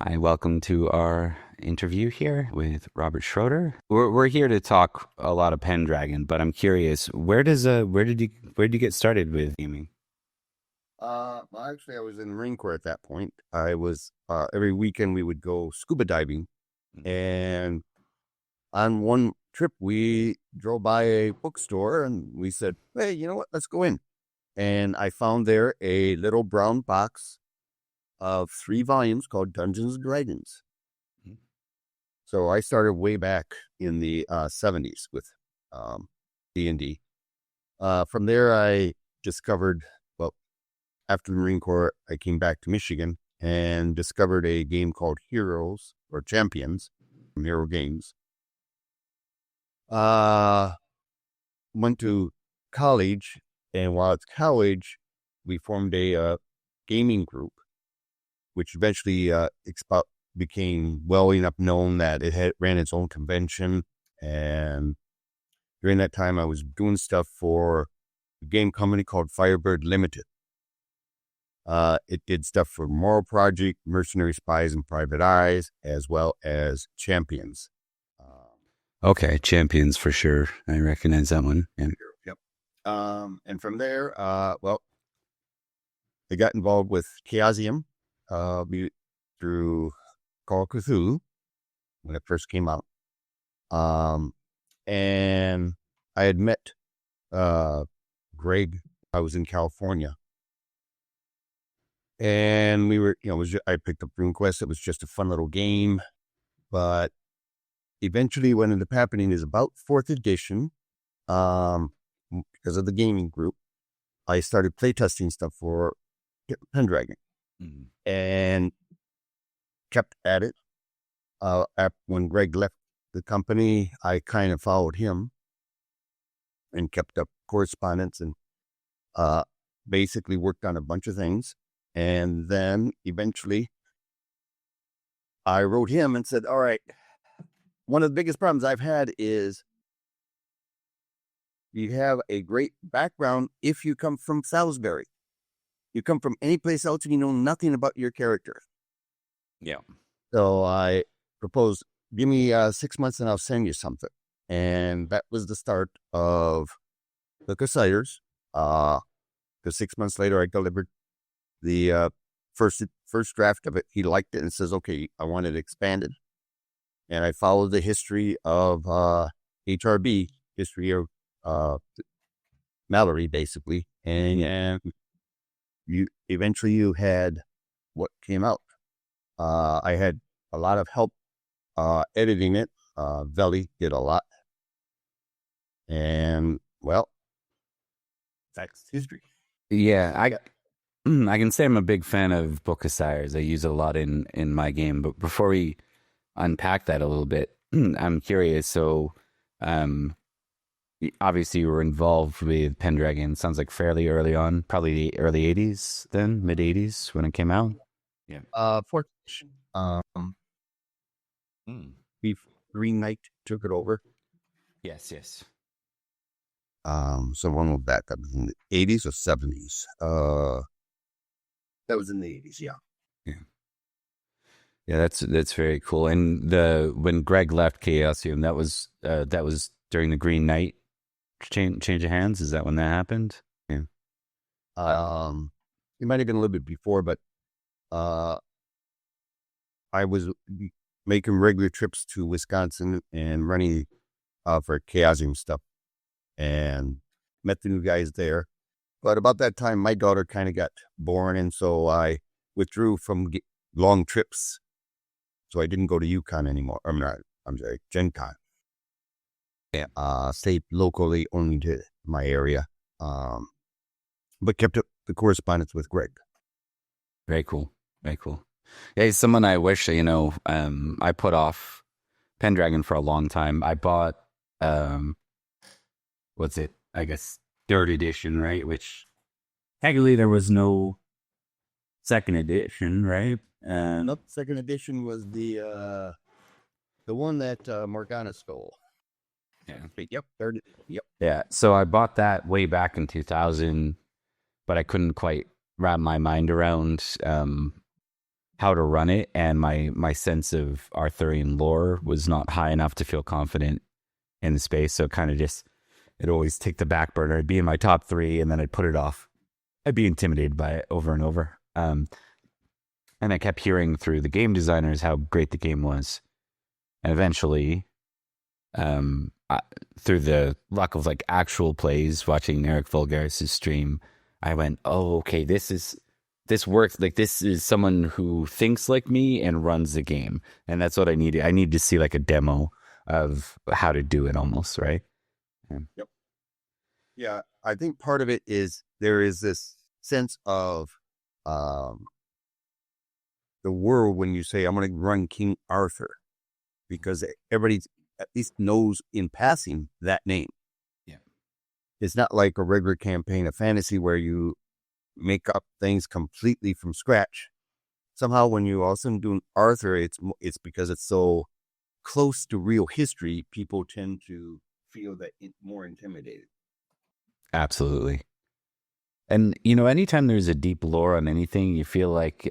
Hi, welcome to our interview here with Robert Schroeder. We're here to talk a lot of Pendragon, but I'm curious, where did you get started with gaming? Well, actually, I was in the Marine Corps at that point. I was every weekend we would go scuba diving, and on one trip we drove by a bookstore and we said, "Hey, you know what? Let's go in." And I found there a little brown box of 3 volumes called Dungeons and Dragons. Mhm. So I started way back in the 70s with D&D. From there, I discovered, well, after the Marine Corps, I came back to Michigan and discovered a game called Heroes or Champions from Hero Games. Went to college, and while at college, we formed a gaming group, which eventually became well enough known that it ran its own convention. And during that time, I was doing stuff for a game company called Firebird Limited. It did stuff for Moral Project, Mercenary Spies, and Private Eyes, as well as Champions. Okay, Champions for sure. I recognize that one. Yeah. Yep. And from there, well, I got involved with Chaosium through Call of Cthulhu when it first came out. And I had met Greg. I was in California. And we were, I picked up RuneQuest. It was just a fun little game. But eventually what ended up happening is about 4th edition, because of the gaming group, I started playtesting stuff for Pendragon and kept at it. When Greg left the company, I kind of followed him and kept up correspondence and basically worked on a bunch of things. And then eventually I wrote him and said, all right, one of the biggest problems I've had is you have a great background if you come from Salisbury. You come from any place else and you know nothing about your character. Yeah. So I proposed, give me 6 months and I'll send you something. And that was the start of the HEIRS. Because 6 months later, I delivered the first draft of it. He liked it and says, okay, I want it expanded. And I followed the history of HRB, history of Mallory, basically. And you had what came out. I had a lot of help editing it. Veli did a lot. And, well, that's history. Yeah, I can say I'm a big fan of Book of Sires. I use it a lot in my game. But before we unpack that a little bit, I'm curious. So, obviously you were involved with Pendragon. Sounds like fairly early on, probably the early '80s, then mid '80s when it came out. Yeah. 4th edition. Green Knight took it over. Yes, yes. So when was that? That was in the 80s or 70s? That was in the 80s, yeah. Yeah. Yeah, that's very cool. And when Greg left Chaosium, that was during the Green Knight change of hands. Is that when that happened? Yeah. It might have been a little bit before, but I was making regular trips to Wisconsin and running for Chaosium stuff, and met the new guys there. But about that time, my daughter kind of got born, and so I withdrew from long trips. So I didn't go to UConn anymore. I'm sorry, Gen Con. Yeah. Stayed locally only to my area, but kept up the correspondence with Greg. Very cool. Very cool. Yeah, he's someone I wish, I put off Pendragon for a long time. I bought, what's it? I guess 3rd edition, right? Which technically there was no 2nd edition, right? Nope, 2nd edition was the one that Morgana stole. Yeah. Yep. 3rd. Yep. Yeah. So I bought that way back in 2000, but I couldn't quite wrap my mind around how to run it, and my sense of Arthurian lore was not high enough to feel confident in the space. So kind of just it always take the back burner. It'd be in my top 3, and then I'd put it off. I'd be intimidated by it over and over. And I kept hearing through the game designers how great the game was, and eventually, through the luck of like actual plays, watching Eric Vulgaris' stream, I went, "Oh, okay, this works. Like this is someone who thinks like me and runs the game, and that's what I needed. I need to see like a demo of how to do it, almost, right?" Yep. Yeah, I think part of it is there is this sense of the world when you say, I'm going to run King Arthur, because everybody at least knows in passing that name. Yeah. It's not like a regular campaign of fantasy where you make up things completely from scratch. Somehow when you also do Arthur, it's because it's so close to real history, people tend to feel that more intimidated. Absolutely. And, anytime there's a deep lore on anything, you feel like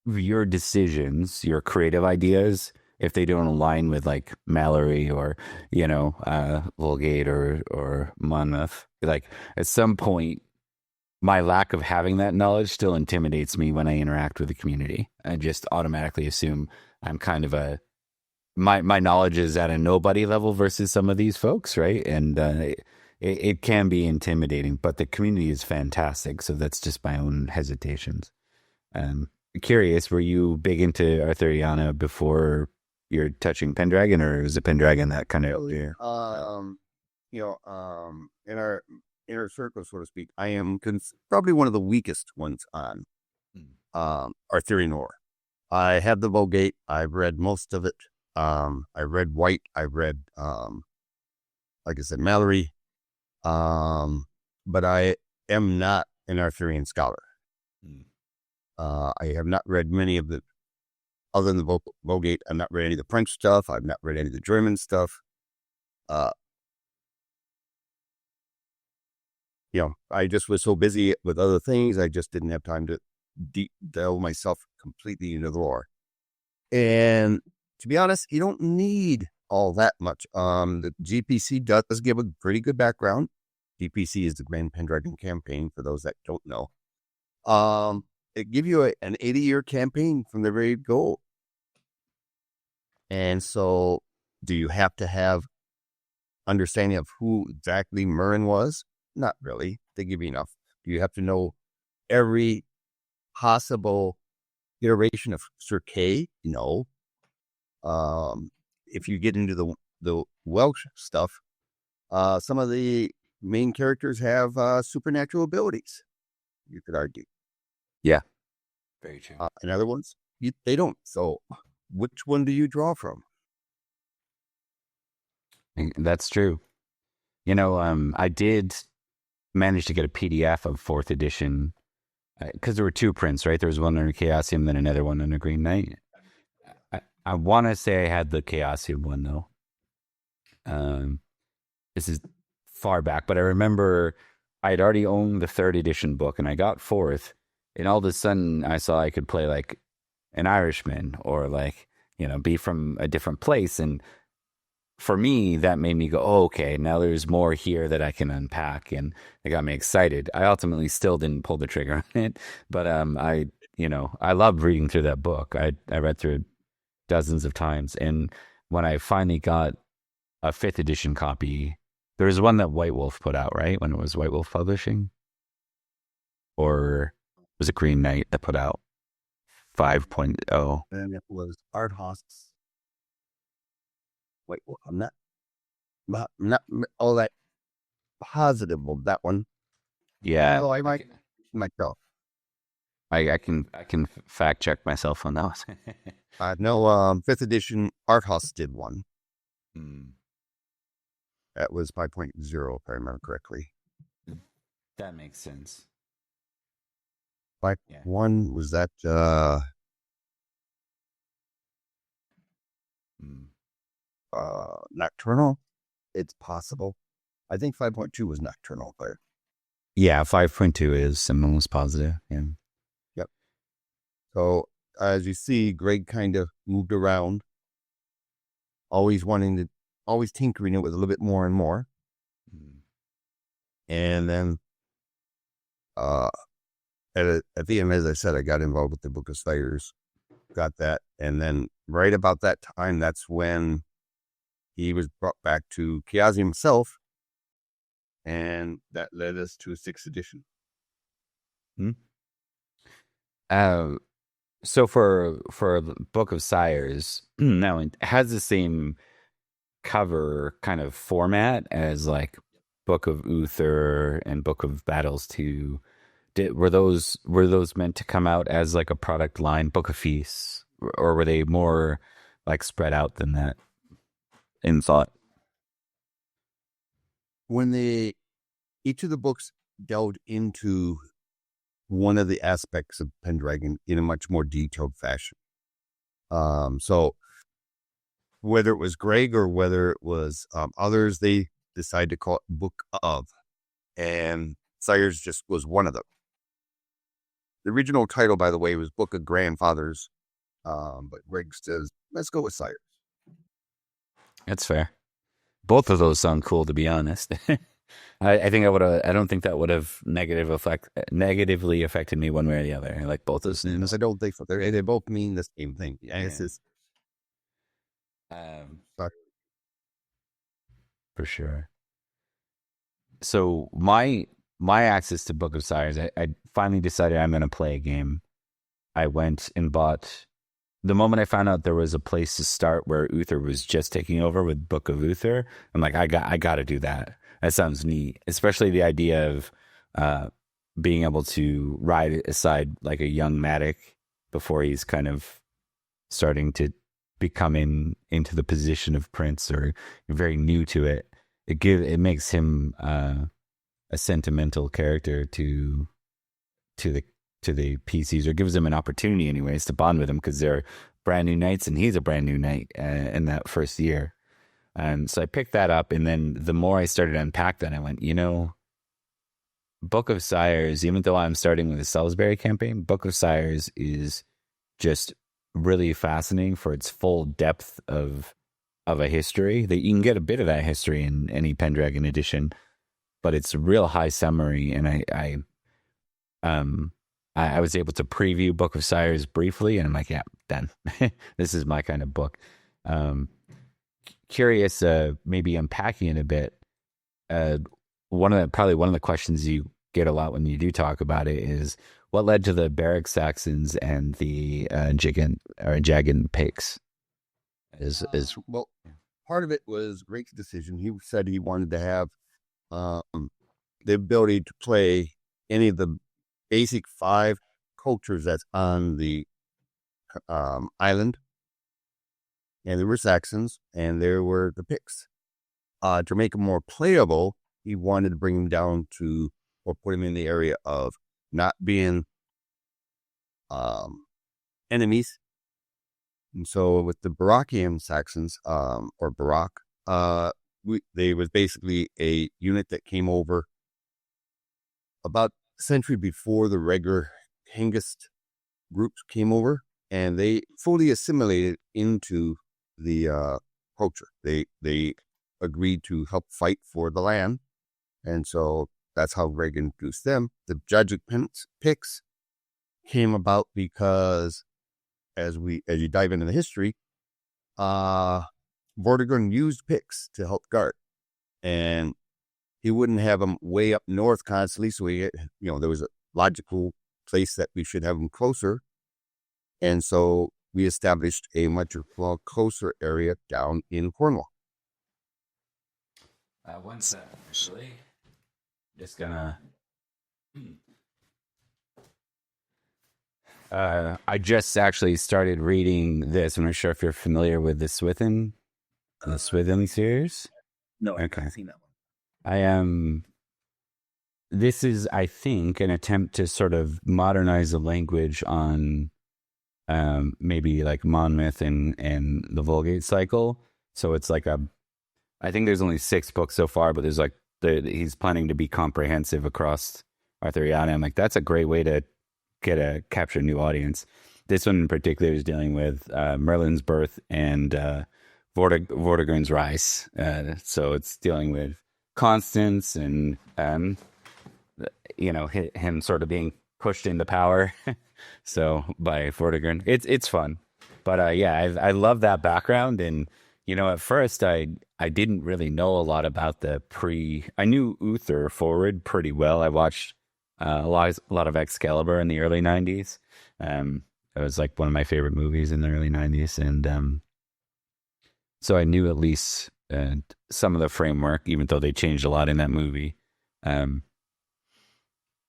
your decisions, your creative ideas, if they don't align with like Mallory or, Vulgate or Monmouth, like at some point, my lack of having that knowledge still intimidates me when I interact with the community. I just automatically assume I'm kind of my knowledge is at a nobody level versus some of these folks, right? And it can be intimidating, but the community is fantastic. So that's just my own hesitations. Curious, were you big into Arthuriana before you're touching Pendragon, or was it Pendragon that kind of? In our inner circle, so to speak, I am probably one of the weakest ones on Arthurian lore. I have the Vulgate. I've read most of it. I read White. I read, like I said, Mallory. But I am not an Arthurian scholar. I have not read many of the, other than the Vulgate, I've not read any of the French stuff. I've not read any of the German stuff. I just was so busy with other things, I just didn't have time to delve myself completely into the lore. And to be honest, you don't need all that much. The GPC does give a pretty good background. GPC is the Grand Pendragon campaign, for those that don't know. It gives you an 80-year campaign from the very go. And so, do you have to have understanding of who exactly Merlin was? Not really. They give you enough. Do you have to know every possible iteration of Sir Kay? No. If you get into the Welsh stuff, some of the main characters have supernatural abilities, you could argue. Yeah, very true. And other ones, they don't. So which one do you draw from? That's true. I did manage to get a PDF of 4th edition, because there were 2 prints, right? There was one under Chaosium, then another one under Green Knight. I want to say I had the Chaosium one, though. This is far back, but I remember I had already owned the 3rd edition book, and I got 4th, and all of a sudden I saw I could play like an Irishman, or like, be from a different place. And for me, that made me go, oh, okay, now there's more here that I can unpack, and it got me excited. I ultimately still didn't pull the trigger on it, but I loved reading through that book. I read through it dozens of times, and when I finally got a 5th edition copy, there was one that White Wolf put out, right? When it was White Wolf Publishing, or was it Green Knight that put out 5.0? And it was Art Host's. Wait, I'm not all that positive of that one. Yeah. Oh, I might myself. I can fact check myself on that one. No, 5th edition Art Host did one. That was 5.0, if I remember correctly. That makes sense. 5.1 was that Nocturnal? It's possible. I think 5.2 was Nocturnal. But yeah, 5.2 is almost positive. Yeah. So as you see, Greg kind of moved around, always tinkering it with a little bit more and more. And then at the end, as I said, I got involved with the Book of Sires, got that. And then right about that time, that's when he was brought back to Kiazi himself. And that led us to 6th edition. So for the Book of Sires, now it has the same cover kind of format as like Book of Uther and Book of Battles 2. Were those meant to come out as like a product line, Book of Feasts, or were they more like spread out than that in thought? When each of the books delved into one of the aspects of Pendragon in a much more detailed fashion. So whether it was Greg or whether it was others, they decided to call it Book of, and Sires just was one of them. The original title, by the way, was Book of Grandfathers, but Greg says, let's go with Sires. That's fair. Both of those sound cool, to be honest. I think I don't think that would have negatively affected me one way or the other. I like both those names. I don't think so. They both mean the same thing. Yeah. It's just, for sure. So my access to Book of Sires, I finally decided I'm going to play a game. I went and bought. The moment I found out there was a place to start where Uther was just taking over with Book of Uther, I'm like, I got to do that. That sounds neat, especially the idea of being able to ride aside like a young Matic before he's kind of starting to become into the position of prince or very new to it. It makes him a sentimental character to the PCs, or gives them an opportunity anyways to bond with him because they're brand new knights and he's a brand new knight in that first year. And so I picked that up, and then the more I started to unpack that, I went, Book of Sires, even though I'm starting with the Salisbury campaign, Book of Sires is just really fascinating for its full depth of a history. That you can get a bit of that history in any Pendragon edition, but it's a real high summary. And I was able to preview Book of Sires briefly, and I'm like, yeah, done. This is my kind of book. Curious, maybe unpacking it a bit. One of the questions you get a lot when you do talk about it is what led to the Barrack Saxons and the Jagan Picts. Well, part of it was Greg's decision. He said he wanted to have the ability to play any of the basic 5 cultures that's on the island. And there were Saxons and there were the Picts. To make them more playable, he wanted to bring them down to, or put them in the area of not being enemies. And so with the Barackian Saxons, or Barak, they was basically a unit that came over about a century before the regular Hengist groups came over, and they fully assimilated into the culture. They agreed to help fight for the land, and so that's how Greg introduced them. The Jagan Picts came about because, as you dive into the history, Vortigern used Picts to help guard, and he wouldn't have them way up north constantly. So there was a logical place that we should have them closer, and so we established a much closer area down in Cornwall. One second, actually. Just gonna. I just actually started reading this. I'm not sure if you're familiar with the Swithin series. No, I Okay. haven't seen that one. I am. This is, I think, an attempt to sort of modernize the language on maybe like Monmouth and the Vulgate cycle. So it's like I think there's only 6 books so far, but there's like he's planning to be comprehensive across Arthuriana. I'm like, that's a great way to capture a new audience. this one in particular is dealing with Merlin's birth and Vortigern's rise. So it's dealing with Constance and him sort of being pushed into power. So by Vortigern, it's fun, but yeah, I love that background. And at first I didn't really know a lot about I knew Uther forward pretty well. I watched a lot of Excalibur in the early 90s. It was like one of my favorite movies in the early 90s. And so I knew at least some of the framework, even though they changed a lot in that movie.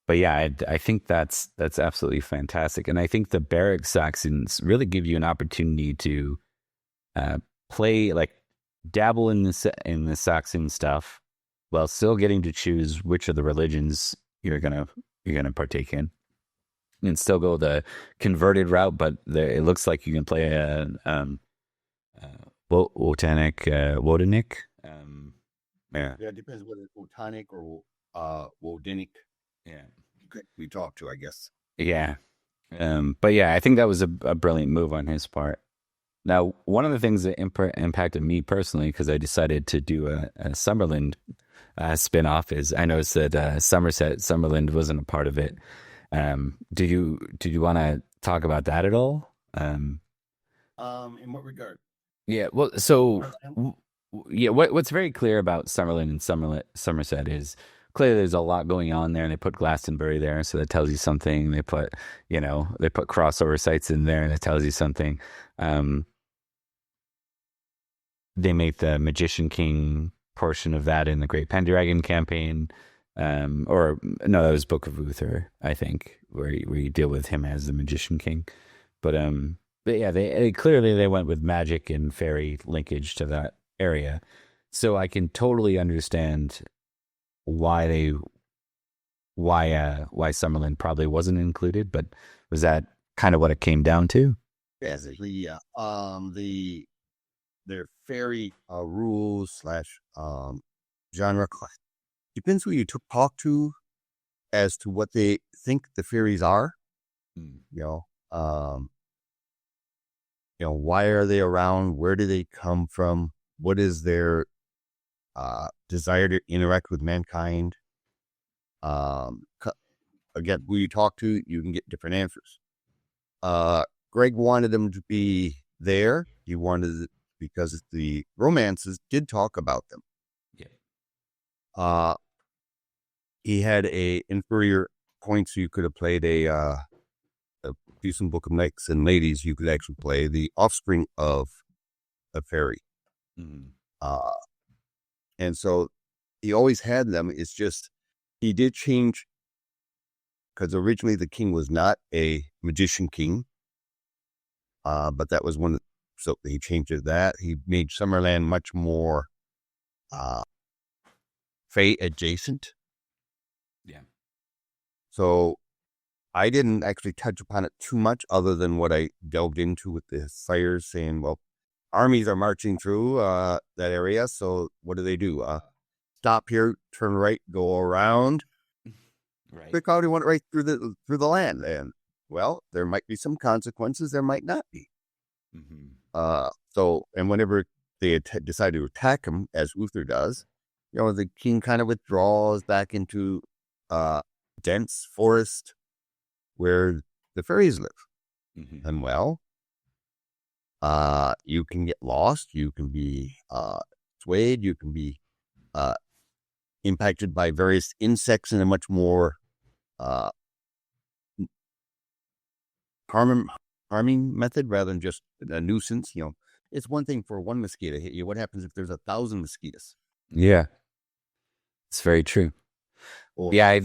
But yeah, I think that's absolutely fantastic. And I think the Barrack Saxons really give you an opportunity to play, like dabble in the Saxon stuff while still getting to choose which of the religions you're gonna partake in, and still go the converted route. But it looks like you can play a Wodanic. Yeah, it depends whether it's Wotanic or Wodinic. Yeah, we talked to, I guess. Yeah, but yeah, I think that was a brilliant move on his part. Now, one of the things that impacted me personally, because I decided to do a Summerland spin-off, is I noticed that Summerland wasn't a part of it. Did you want to talk about that at all? In what regard? Yeah, well, so yeah, what's very clear about Summerland and Somerset is clearly there's a lot going on there, and they put Glastonbury there, so that tells you something. They put crossover sites in there, and that tells you something. They make the Magician King portion of that in the Great Pendragon campaign, or no, that was Book of Uther, I think, where you deal with him as the Magician King. But yeah, they clearly went with magic and fairy linkage to that area, so I can totally understand why Summerland probably wasn't included. But was that kind of what it came down to? Basically, their fairy rules / genre depends who you talk to as to what they think the fairies are. Why are they around? Where do they come from? What is their desire to interact with mankind? Again, who you talk to, you can get different answers. Greg wanted them to be there. He wanted it because the romances did talk about them. Yeah. He had a inferior point, so you could have played a decent Book of Knights and Ladies. You could actually play the offspring of a fairy. Mm-hmm. And so he always had them. It's just he did change, because originally the king was not a magician king, but that was one. So he changed it. That he made Summerland much more Fae adjacent. Yeah. So I didn't actually touch upon it too much, other than what I delved into with the sires, saying, well, armies are marching through that area, so what do? Stop here, turn right, go around. Right. Pick out, he went right through the land, and well, there might be some consequences, there might not be. Mm-hmm. So, and whenever they decide to attack him, as Uther does, the king kind of withdraws back into dense forest where the fairies live. Mm-hmm. And well, you can get lost, you can be swayed, you can be impacted by various insects in a much more harming method rather than just a nuisance. It's one thing for one mosquito to hit you. What happens if there's 1,000 mosquitoes? Yeah, it's very true. Yeah,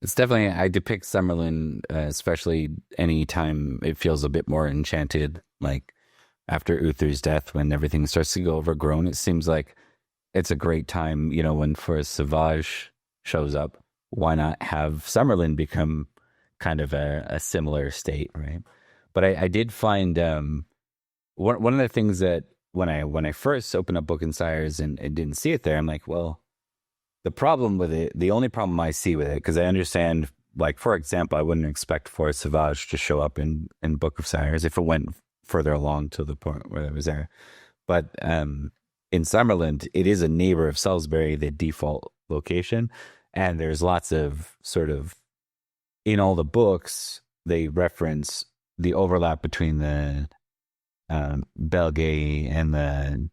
it's definitely, I depict Summerland, especially any time it feels a bit more enchanted, like after Uther's death, when everything starts to go overgrown. It seems like it's a great time, when Forest Sauvage shows up, why not have Summerland become kind of a similar state, right? But I did find one of the things that when I first opened up Book and Sires and didn't see it there, I'm like, well, the problem with it, the only problem I see with it, because I understand like, for example, I wouldn't expect Forest Sauvage to show up in Book of Sires if it went further along to the point where it was there. But in Summerland, it is a neighbor of Salisbury, the default location. And there's lots of sort of, in all the books, they reference the overlap between the Belgae and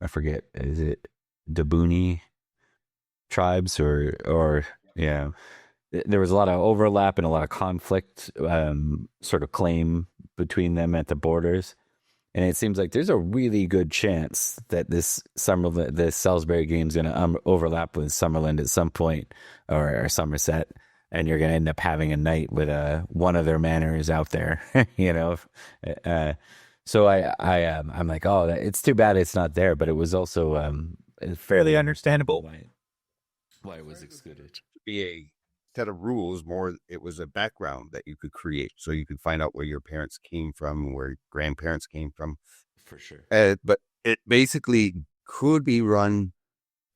I forget, is it Dabuni tribes or yeah. There was a lot of overlap and a lot of conflict, sort of claim between them at the borders. And it seems like there's a really good chance that this Salisbury game is going to overlap with Summerland at some point, or Somerset, and you're going to end up having a night with one of their manors out there, you know. So I'm like, oh, it's too bad it's not there, but it was also fairly understandable why it was excluded. To be a set of rules, more it was a background that you could create, so you could find out where your parents came from, where your grandparents came from, for sure. But it basically could be run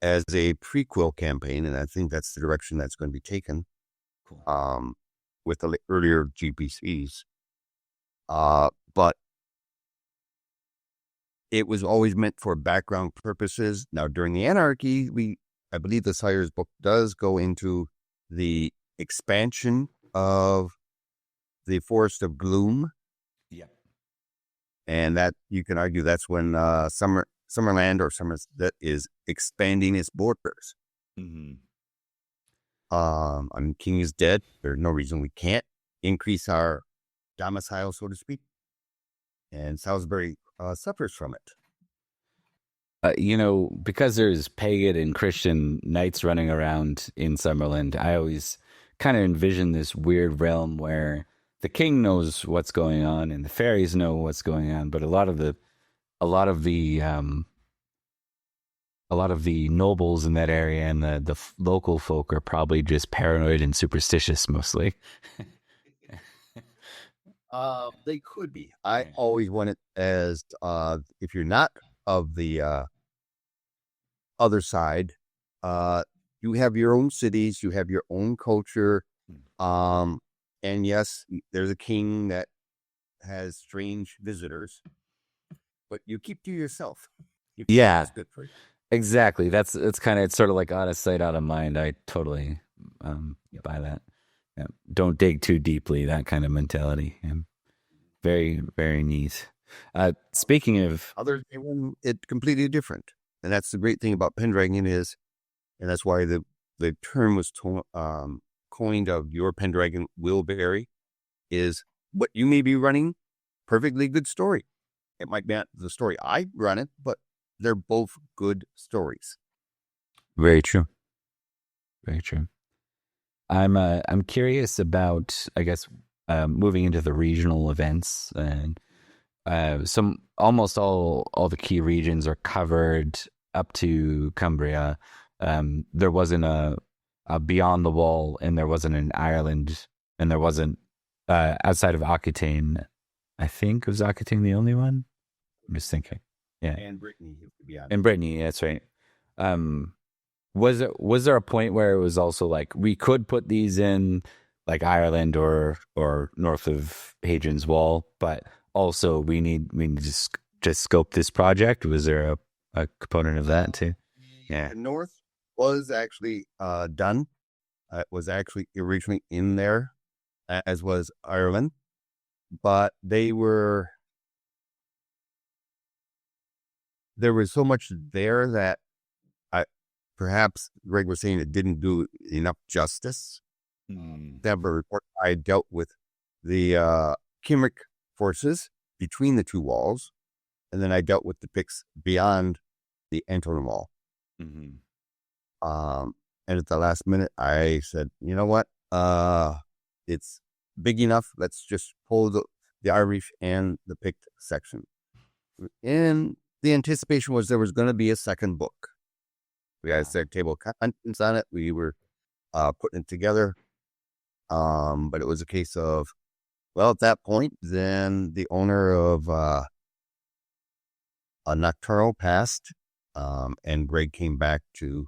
as a prequel campaign, and I think that's the direction that's going to be taken. Cool. With the earlier GPCs, but it was always meant for background purposes. Now, during the Anarchy, I believe the Sire's book does go into the expansion of the Forest of Gloom. Yeah. And that, you can argue, that's when Summerland or Somerset is expanding its borders. Mm-hmm. King is dead. There's no reason we can't increase our domicile, so to speak. And Salisbury suffers from it. Because there's pagan and Christian knights running around in Summerland, I always kind of envision this weird realm where the king knows what's going on and the fairies know what's going on, but a lot of the nobles in that area and the local folk are probably just paranoid and superstitious mostly. They could be. I always want it as if you're not of the other side, you have your own cities, you have your own culture, and yes, there's a king that has strange visitors, but you keep to yourself. Yeah, that's good for you. Exactly. It's sort of like out of sight, out of mind. I totally buy that. Yeah. Don't dig too deeply. That kind of mentality. Yeah. Very, very neat. Speaking of others, it's completely different, and that's the great thing about Pendragon is, and that's why the term was coined of your Pendragon will vary, is what you may be running, perfectly good story. It might be not the story I run it, but they're both good stories. Very true. Very true. I'm curious about, I guess, moving into the regional events, and almost all the key regions are covered up to Cumbria. There wasn't a Beyond the Wall, and there wasn't an Ireland, and there wasn't outside of Aquitaine. I think was Aquitaine the only one. I'm just thinking. Yeah, and Brittany, and Brittany, that's right. Was there a point where it was also like we could put these in like Ireland or north of Hadrian's Wall, but also we need to just scope this project? Was there a component of that too? Yeah, the north was actually done. It was actually originally in there, as was Ireland, but there was so much there that perhaps Greg was saying it didn't do enough justice. That report, I dealt with the Cymric forces between the two walls, and then I dealt with the Picts beyond the Antonin Wall. Mm-hmm. And at the last minute, I said, you know what? It's big enough. Let's just pull the Irish and the Pict section. And the anticipation was there was going to be a second book. We had a table of contents on it. We were putting it together. But it was a case of, well, at that point, then the owner of a Nocturnal passed, and Greg came back to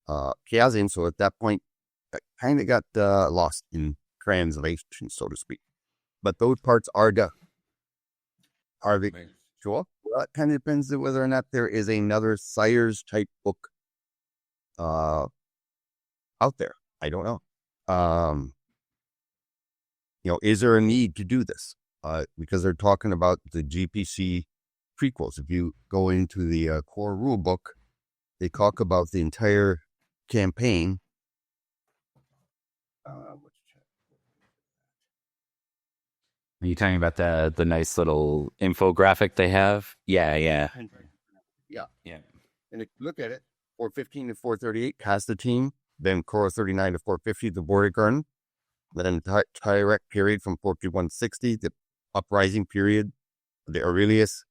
Chaosium. So at that point, I kind of got lost in translation, so to speak. But those parts are done. Are they sure? Well, it kind of depends on whether or not there is another Sires type book out there. I don't know. Is there a need to do this? Because they're talking about the GPC prequels. If you go into the core rule book, they talk about the entire campaign. Are you talking about the nice little infographic they have? Yeah. Yeah. Yeah. And if you look at it, 415 to 438 has the team, then Core 39 to 450, the Border Garden, then the Tyrek period from 4160, the Uprising period, the Aurelius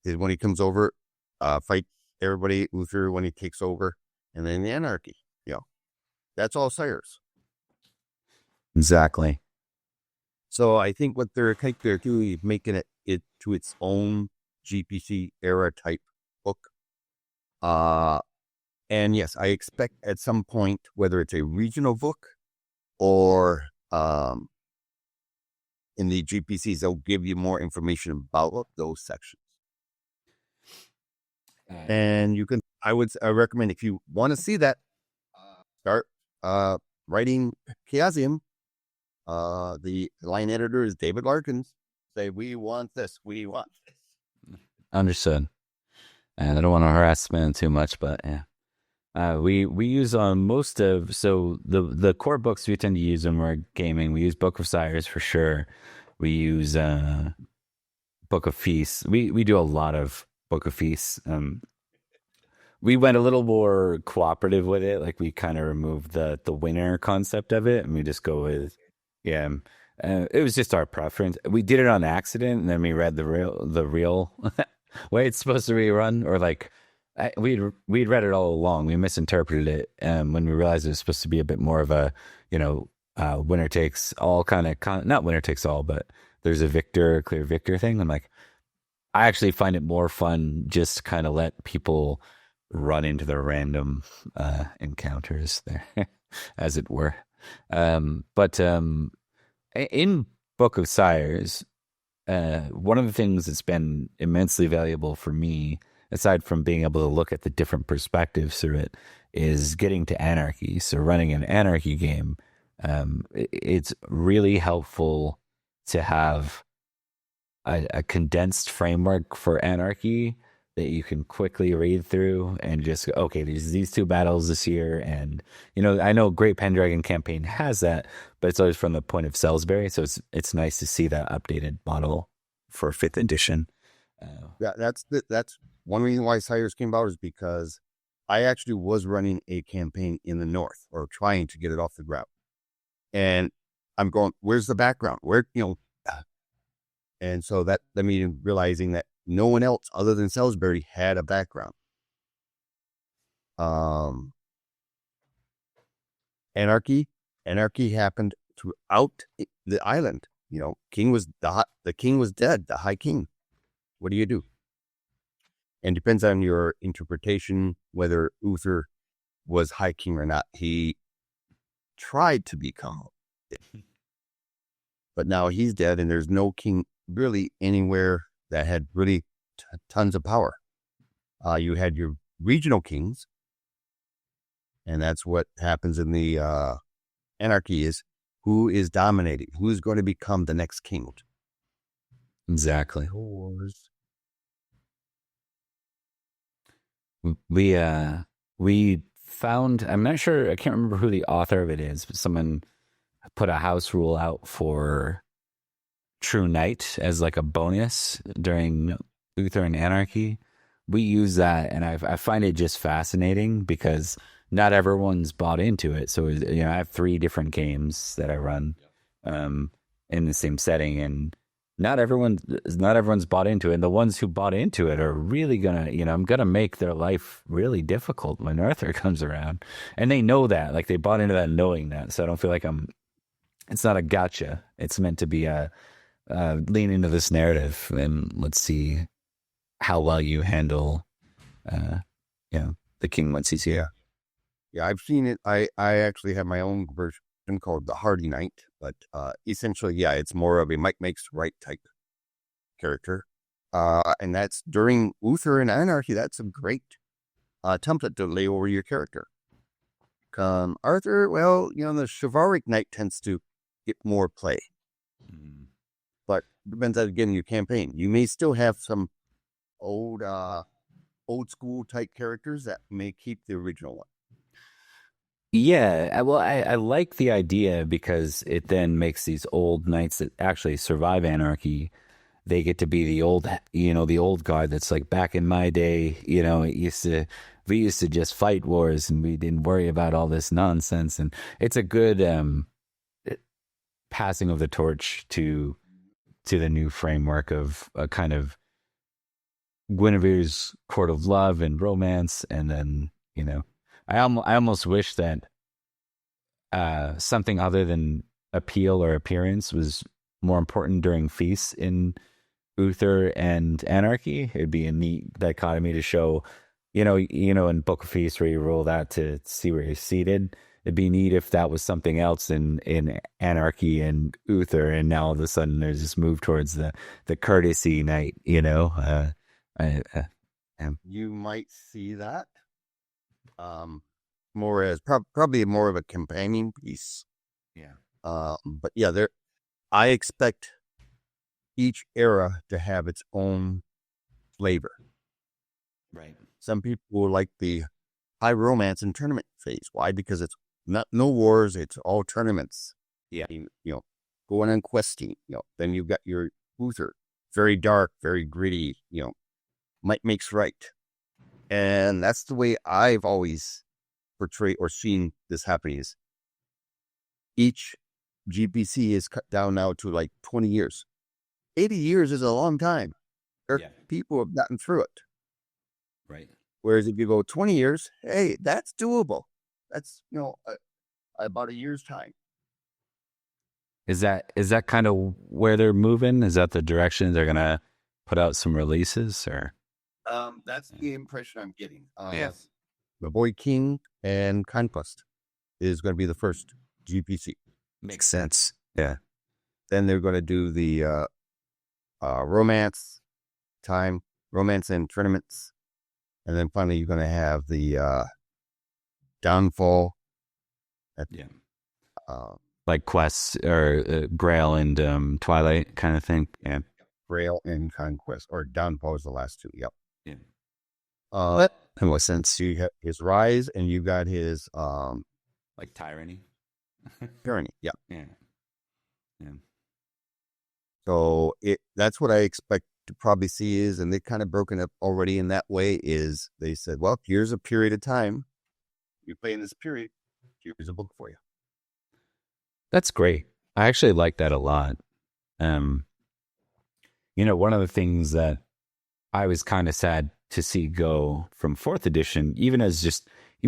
is when he comes over, fight everybody, Uther when he takes over, and then the Anarchy. That's all Sires. Exactly. So I think what they're doing is making it to its own GPC era type book. And yes, I expect at some point, whether it's a regional book or in the GPCs, they'll give you more information about those sections. And you can, I recommend if you want to see that, start writing Chaosium. The line editor is David Larkins. Say, we want this. We want this. Understood. And I don't want to harass man too much, but yeah. We use most of, so the core books we tend to use when we're gaming. We use Book of Sires for sure. We use Book of Feasts. We do a lot of Book of Feasts. We went a little more cooperative with it. Like we kind of removed the winner concept of it, and we just go with it was just our preference. We did it on accident, and then we read the real way it's supposed to be run, or like. We'd read it all along. We misinterpreted it when we realized it was supposed to be a bit more of a, winner takes all kind of, not winner takes all, but there's a clear victor thing. I'm like, I actually find it more fun just to kind of let people run into their random encounters there, as it were. But in Book of Sires, one of the things that's been immensely valuable for me, aside from being able to look at the different perspectives through it, is getting to Anarchy. So running an Anarchy game, it's really helpful to have a condensed framework for Anarchy that you can quickly read through and just go, okay, there's these two battles this year. And, I know Great Pendragon campaign has that, but it's always from the point of Salisbury. So it's nice to see that updated model for 5th edition. That's one reason why Sires came about, is because I actually was running a campaign in the north, or trying to get it off the ground. And I'm going, where's the background? And so that led me to realizing that no one else other than Salisbury had a background. Anarchy happened throughout the island. The king was dead, the high king. What do you do? And depends on your interpretation whether Uther was high king or not. He tried to become it, but now he's dead, and there's no king really anywhere that had really tons of power. You had your regional kings, and that's what happens in the Anarchy, is who is dominating, who is going to become the next king. Exactly. We found, I'm not sure, I can't remember who the author of it is, but someone put a house rule out for True Knight as like a bonus during Uther and Anarchy. We use that, and I find it just fascinating because not everyone's bought into it. So I have 3 different games that I run in the same setting, and not everyone's bought into it. And the ones who bought into it are really gonna, I'm gonna make their life really difficult when Arthur comes around. And they know that, like they bought into that knowing that. So I don't feel like it's not a gotcha. It's meant to be a lean into this narrative, and let's see how well you handle, the king once he's here. Yeah, I've seen it. I actually have my own version called the Hardy Knight, but essentially, yeah, it's more of a Mike makes right type character. And that's during Uther and Anarchy. That's a great template to lay over your character. Arthur, well, the chivalric knight tends to get more play, but depends on again your campaign. You may still have some old school type characters that may keep the original one. Yeah, well, I like the idea because it then makes these old knights that actually survive anarchy. They get to be the old, the old guard that's like back in my day, we used to just fight wars and we didn't worry about all this nonsense. And it's a good passing of the torch to the new framework of a kind of Guinevere's court of love and romance. And then, I almost wish that something other than appeal or appearance was more important during feasts in Uther and Anarchy. It'd be a neat dichotomy to show, in Book of Feasts where you roll that to see where you're seated. It'd be neat if that was something else in Anarchy and Uther, and now all of a sudden there's this move towards the courtesy knight. You might see that more as probably more of a companion piece. Yeah. But yeah, I expect each era to have its own flavor. Right. Some people will like the high romance and tournament phase. Why? Because it's no wars, it's all tournaments. Yeah. Going on questing. Then you've got your Uther, very dark, very gritty. Might makes right, and that's the way I've always portrayed or seen this happening. Is each GPC is cut down now to like 20 years. 80 years is a long time. People have gotten through it. Right. Whereas if you go 20 years, hey, that's doable. That's, about a year's time. Is that kind of where they're moving? Is that the direction they're going to put out some releases or? That's the impression I'm getting. Yes. The Boy King and Conquest is going to be the first GPC. Makes sense. Yeah. Then they're going to do the romance and tournaments. And then finally you're going to have the downfall. Like quests or Grail and Twilight kind of thing. Yeah. Grail and Conquest, or downfall is the last two. Yep. Yeah. That makes sense. So you have his rise and you got his like tyranny. tyranny. Yeah. Yeah. Yeah. So that's what I expect to probably see is, and they've kind of broken up already in that way, is they said, well, here's a period of time. You play in this period, here's a book for you. That's great. I actually like that a lot. One of the things that I was kind of sad to see go from 4th edition, even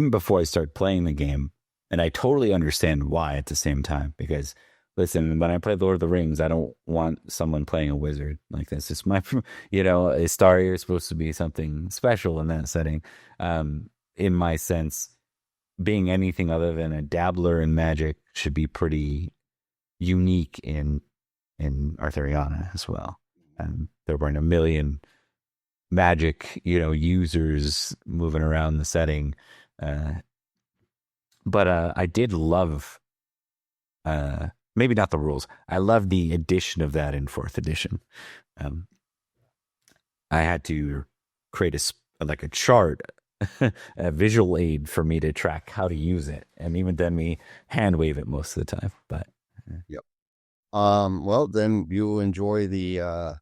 before I started playing the game, and I totally understand why at the same time, because listen, when I play Lord of the Rings, I don't want someone playing a wizard like this. It's my, Astaria is supposed to be something special in that setting. In my sense, being anything other than a dabbler in magic should be pretty unique in Arthuriana as well. And there weren't a million magic, users moving around the setting. But I did love, maybe not the rules. I love the addition of that in 4th edition. I had to create a chart, a visual aid for me to track how to use it, and even then we hand wave it most of the time. But yep. Well, then you'll enjoy the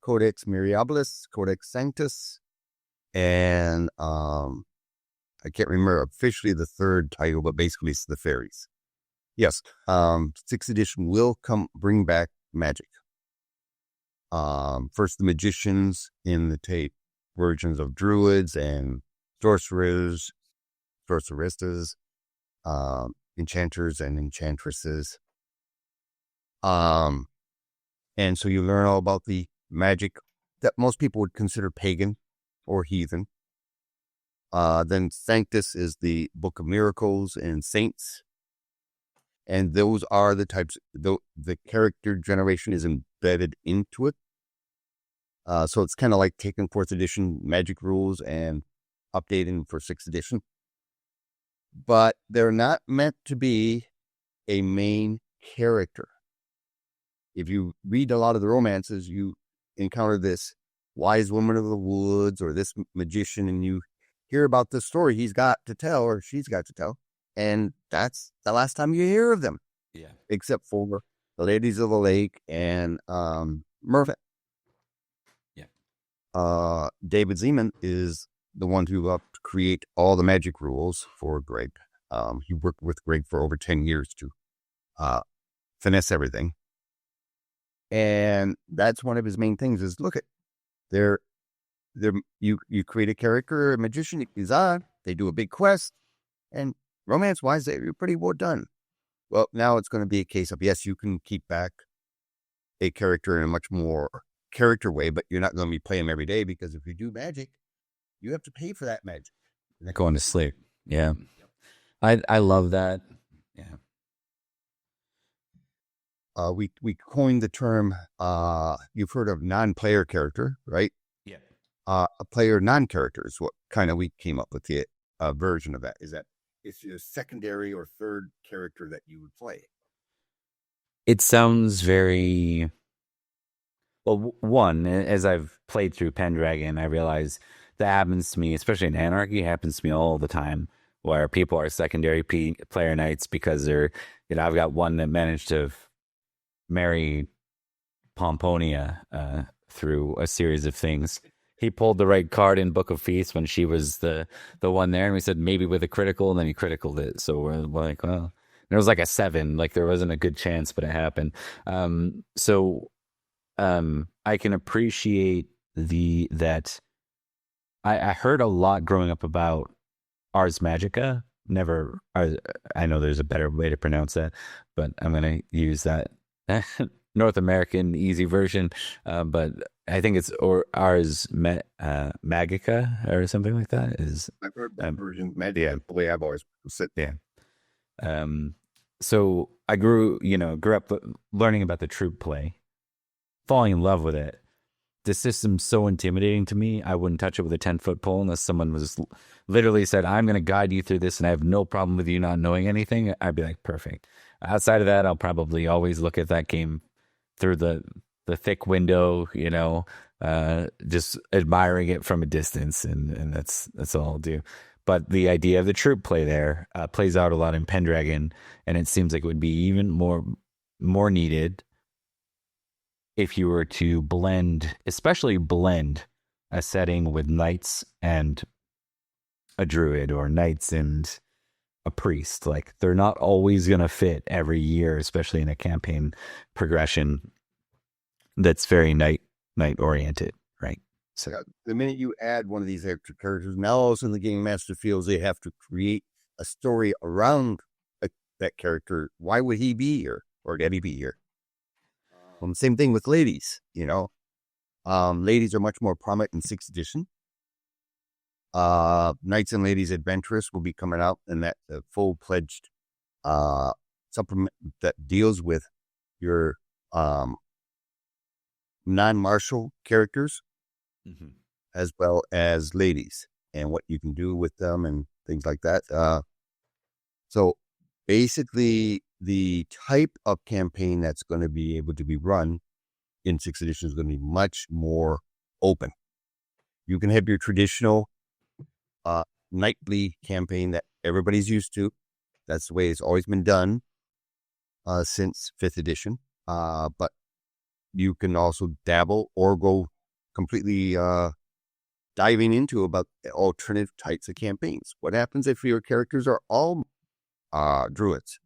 Codex Mirabilis, Codex Sanctus, and I can't remember officially the third title, but basically it's the FAERIES. Yes, 6th edition will bring back magic. First the magicians in the tape versions of druids and sorcerers, sorceresses, enchanters and enchantresses. And so you learn all about the magic that most people would consider pagan or heathen. Then Sanctus is the Book of Miracles and Saints. And those are the types, the character generation is embedded into it. So it's kind of like taking 4th edition magic rules and updating for 6th edition. But they're not meant to be a main character. If you read a lot of the romances, you encounter this wise woman of the woods or this magician, and you hear about the story he's got to tell or she's got to tell. And that's the last time you hear of them. Yeah. Except for the Ladies of the Lake and Mervyn. Yeah. David Zeman is the one who helped create all the magic rules for Greg. He worked with Greg for over 10 years to finesse everything. And that's one of his main things is, look at, you create a character, a magician is on, they do a big quest, and romance-wise, they're pretty well done. Well, now it's going to be a case of, yes, you can keep back a character in a much more character way, but you're not going to be playing them every day, because if you do magic, you have to pay for that magic. Going to sleep. Yeah. I love that. Yeah. We coined the term, you've heard of non-player character, right? Yeah. A player non-character is what kind of we came up with the version of that. Is that it's a secondary or third character that you would play. It sounds very... Well, one, as I've played through Pendragon, I realize that happens to me, especially in Anarchy, happens to me all the time, where people are secondary player knights because they're, I've got one that managed to marry Pomponia through a series of things. He pulled the right card in Book of Feasts when she was the one there, and we said maybe with a critical, and then he criticaled it. So we're like, well, there was like a 7, like there wasn't a good chance, but it happened. I can appreciate that. I heard a lot growing up about Ars Magica. Never, I know there's a better way to pronounce that, but I'm going to use that North American easy version. But I think it's Ars Magica or something like that. I've heard that version. Yeah, the way I've always said. Yeah. So I grew up learning about the troop play, falling in love with it. The system's so intimidating to me, I wouldn't touch it with a 10-foot pole unless someone was literally said, I'm going to guide you through this and I have no problem with you not knowing anything. I'd be like, perfect. Outside of that, I'll probably always look at that game through the thick window, just admiring it from a distance, and that's all I'll do. But the idea of the troop play there plays out a lot in Pendragon, and it seems like it would be even more needed if you were to especially blend a setting with knights and a druid, or knights and a priest. Like, they're not always going to fit every year, especially in a campaign progression that's very knight oriented, right? So the minute you add one of these extra characters, now all of a sudden the game master feels they have to create a story around that character. Why would he be here, or Debbie be here? Same thing with ladies, ladies are much more prominent in 6th edition. Knights and Ladies Adventurous will be coming out, and that full-fledged supplement that deals with your non-martial characters, as well as ladies, and what you can do with them and things like that. So basically, the type of campaign that's going to be able to be run in 6th edition is going to be much more open. You can have your traditional knightly campaign that everybody's used to. That's the way it's always been done since 5th edition. But you can also dabble or go completely diving into about alternative types of campaigns. What happens if your characters are all druids?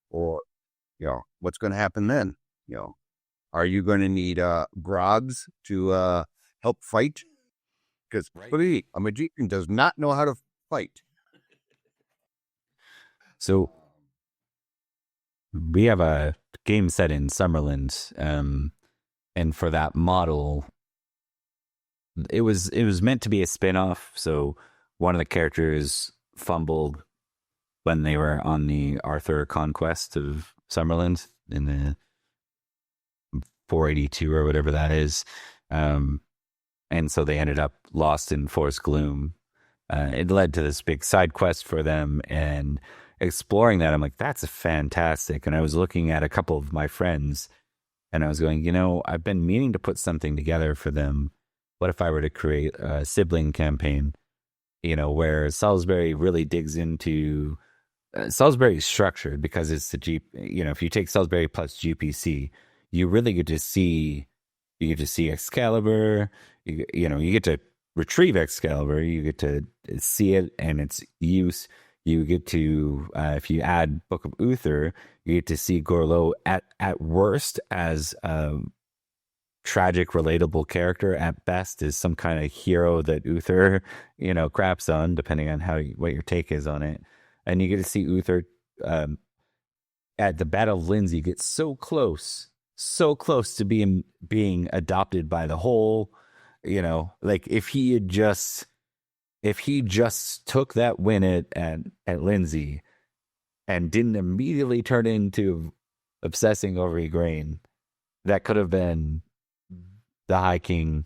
Or, what's going to happen then? Are you going to need grogs to help fight? Because a magician does not know how to fight. So we have a game set in Summerland, and for that model, it was meant to be a spin-off. So one of the characters fumbled when they were on the Arthur conquest of Summerland in the 482 or whatever that is. Um, and so they ended up lost in Forest Gloom. It led to this big side quest for them, and exploring that, I'm like, that's a fantastic. And I was looking at a couple of my friends, and I was going, I've been meaning to put something together for them. What if I were to create a sibling campaign, where Salisbury really digs into Salisbury is structured because it's the G. If you take Salisbury plus GPC, you really get to see Excalibur. You get to retrieve Excalibur. You get to see it and its use. You get to, if you add Book of Uther, you get to see Gorlo at worst as a tragic, relatable character. At best, is some kind of hero that Uther, craps on, depending on what your take is on it. And you get to see Uther at the Battle of Lindsay get so close to being adopted by the whole. Like if he just took that win at Lindsay and didn't immediately turn into obsessing over Igraine, that could have been the High King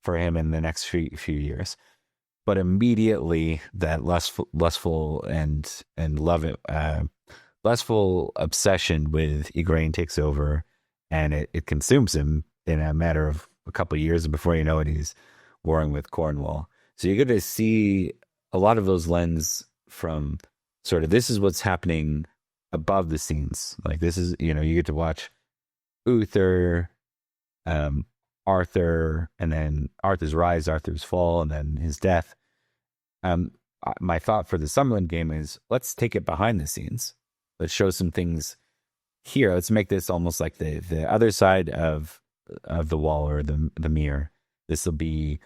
for him in the next few years. But immediately that lustful and lustful obsession with Igraine takes over, and it consumes him in a matter of a couple of years. Before you know it, he's warring with Cornwall. So you get to see a lot of those lens from sort of, this is what's happening above the scenes. Like this is, you get to watch Uther, Arthur, and then Arthur's rise, Arthur's fall, and then his death. My thought for the Summerland game is, let's take it behind the scenes. Let's show some things here. Let's make this almost like the other side of the wall, or the mirror. This will be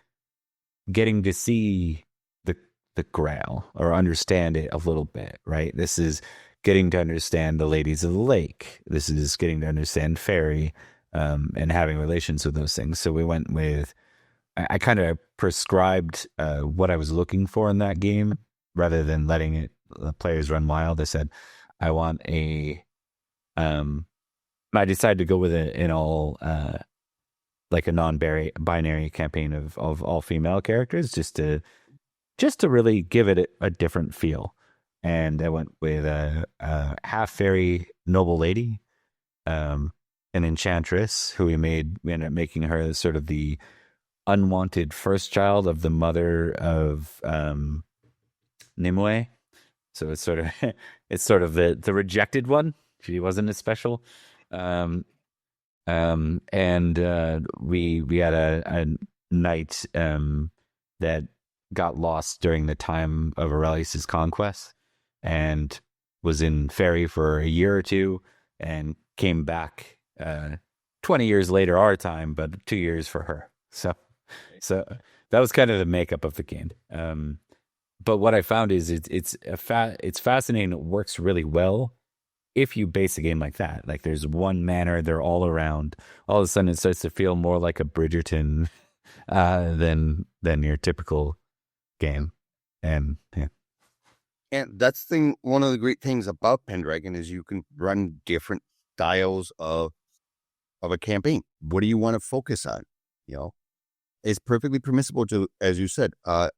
getting to see the Grail, or understand it a little bit, right? This is getting to understand the Ladies of the Lake. This is getting to understand Fairy, and having relations with those things. So we went with, I kind of prescribed what I was looking for in that game, rather than letting the players run wild. I said, I want I decided to go with an all, like a non-binary campaign of all female characters, just to really give it a different feel. And I went with a half fairy noble lady, an enchantress who we ended up making her sort of the unwanted first child of the mother of Nimue. So it's sort of the rejected one. She wasn't as special. And we had a knight that got lost during the time of Aurelius's conquest, and was in Fairy for a year or two, and came back 20 years later our time, but 2 years for her. So that was kind of the makeup of the game. But what I found is it's fascinating. It works really well if you base a game like that. Like there's one manner, they're all around. All of a sudden, it starts to feel more like a Bridgerton than your typical game. And yeah. And that's one of the great things about Pendragon is you can run different styles of a campaign. What do you want to focus on? It's perfectly permissible to, as you said, a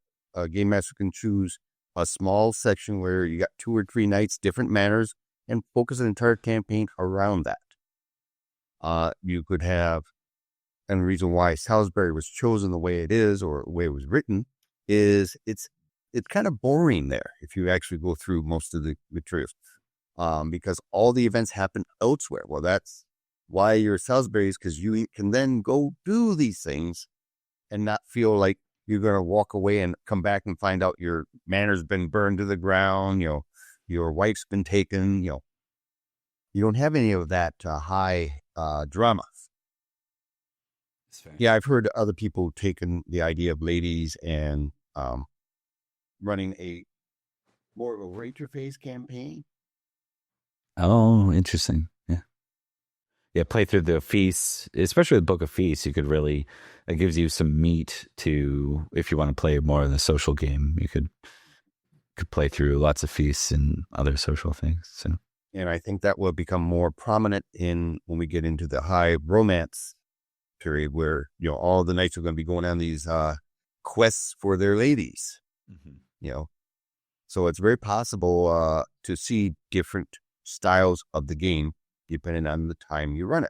game master can choose a small section where you got 2 or 3 knights, different manners, and focus an entire campaign around that. You could have, and the reason why Salisbury was chosen the way it is, or the way it was written, is it's kind of boring there if you actually go through most of the materials, because all the events happen elsewhere. Well, that's why you're Salisbury's, because you can then go do these things and not feel like you're going to walk away and come back and find out your manor's been burned to the ground, your wife's been taken, you don't have any of that high drama. Yeah, I've heard other people taking the idea of ladies and running a more of a ranger phase campaign. Oh, interesting. Yeah. yeah, play through the feasts, especially the Book of Feasts. You could really, it gives you some meat to, if you want to play more of the social game, you could play through lots of feasts and other social things. So, And I think that will become more prominent in when we get into the high romance period, where all the knights are going to be going on these quests for their ladies. You know, so it's very possible to see different styles of the game depending on the time you run it.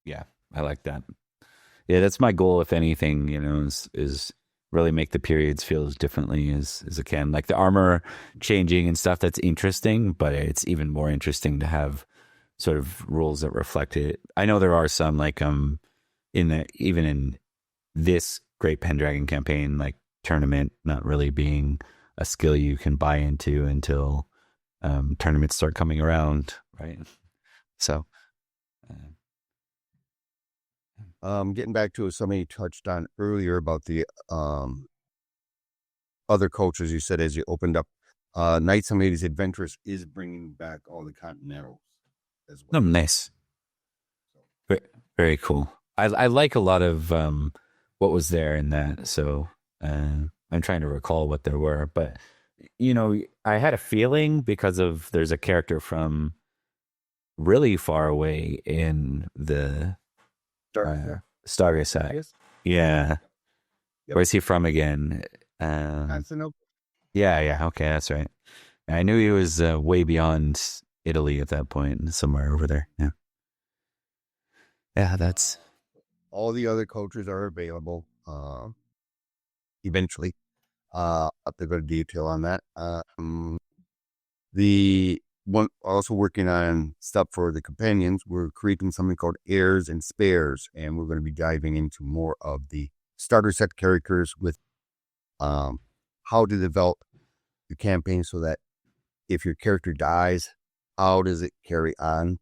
yeah, I like that. Yeah, that's my goal. If anything, is really make the periods feel as differently as it can. Like the armor changing and stuff, that's interesting, but it's even more interesting to have sort of rules that reflect it. I know there are some like even in this Great Pendragon campaign, like tournament not really being a skill you can buy into until tournaments start coming around, right? So, getting back to what somebody touched on earlier about the other cultures, you said as you opened up, Knights and Ladies Adventurous is bringing back all the Continentals as well. oh, nice. Very, very cool. I like a lot of what was there in that. So I'm trying to recall what there were, but I had a feeling because there's a character from really far away in the Stargaze. Yeah. Yep. Where's he from again? Constantinople. Yeah. Okay, that's right. I knew he was way beyond Italy at that point, somewhere over there. Yeah. Yeah, that's... All the other cultures are available eventually. I'll have to go to detail on that. The one also working on stuff for the companions, we're creating something called heirs and spares, and we're going to be diving into more of the starter set characters with how to develop the campaign so that if your character dies, how does it carry on?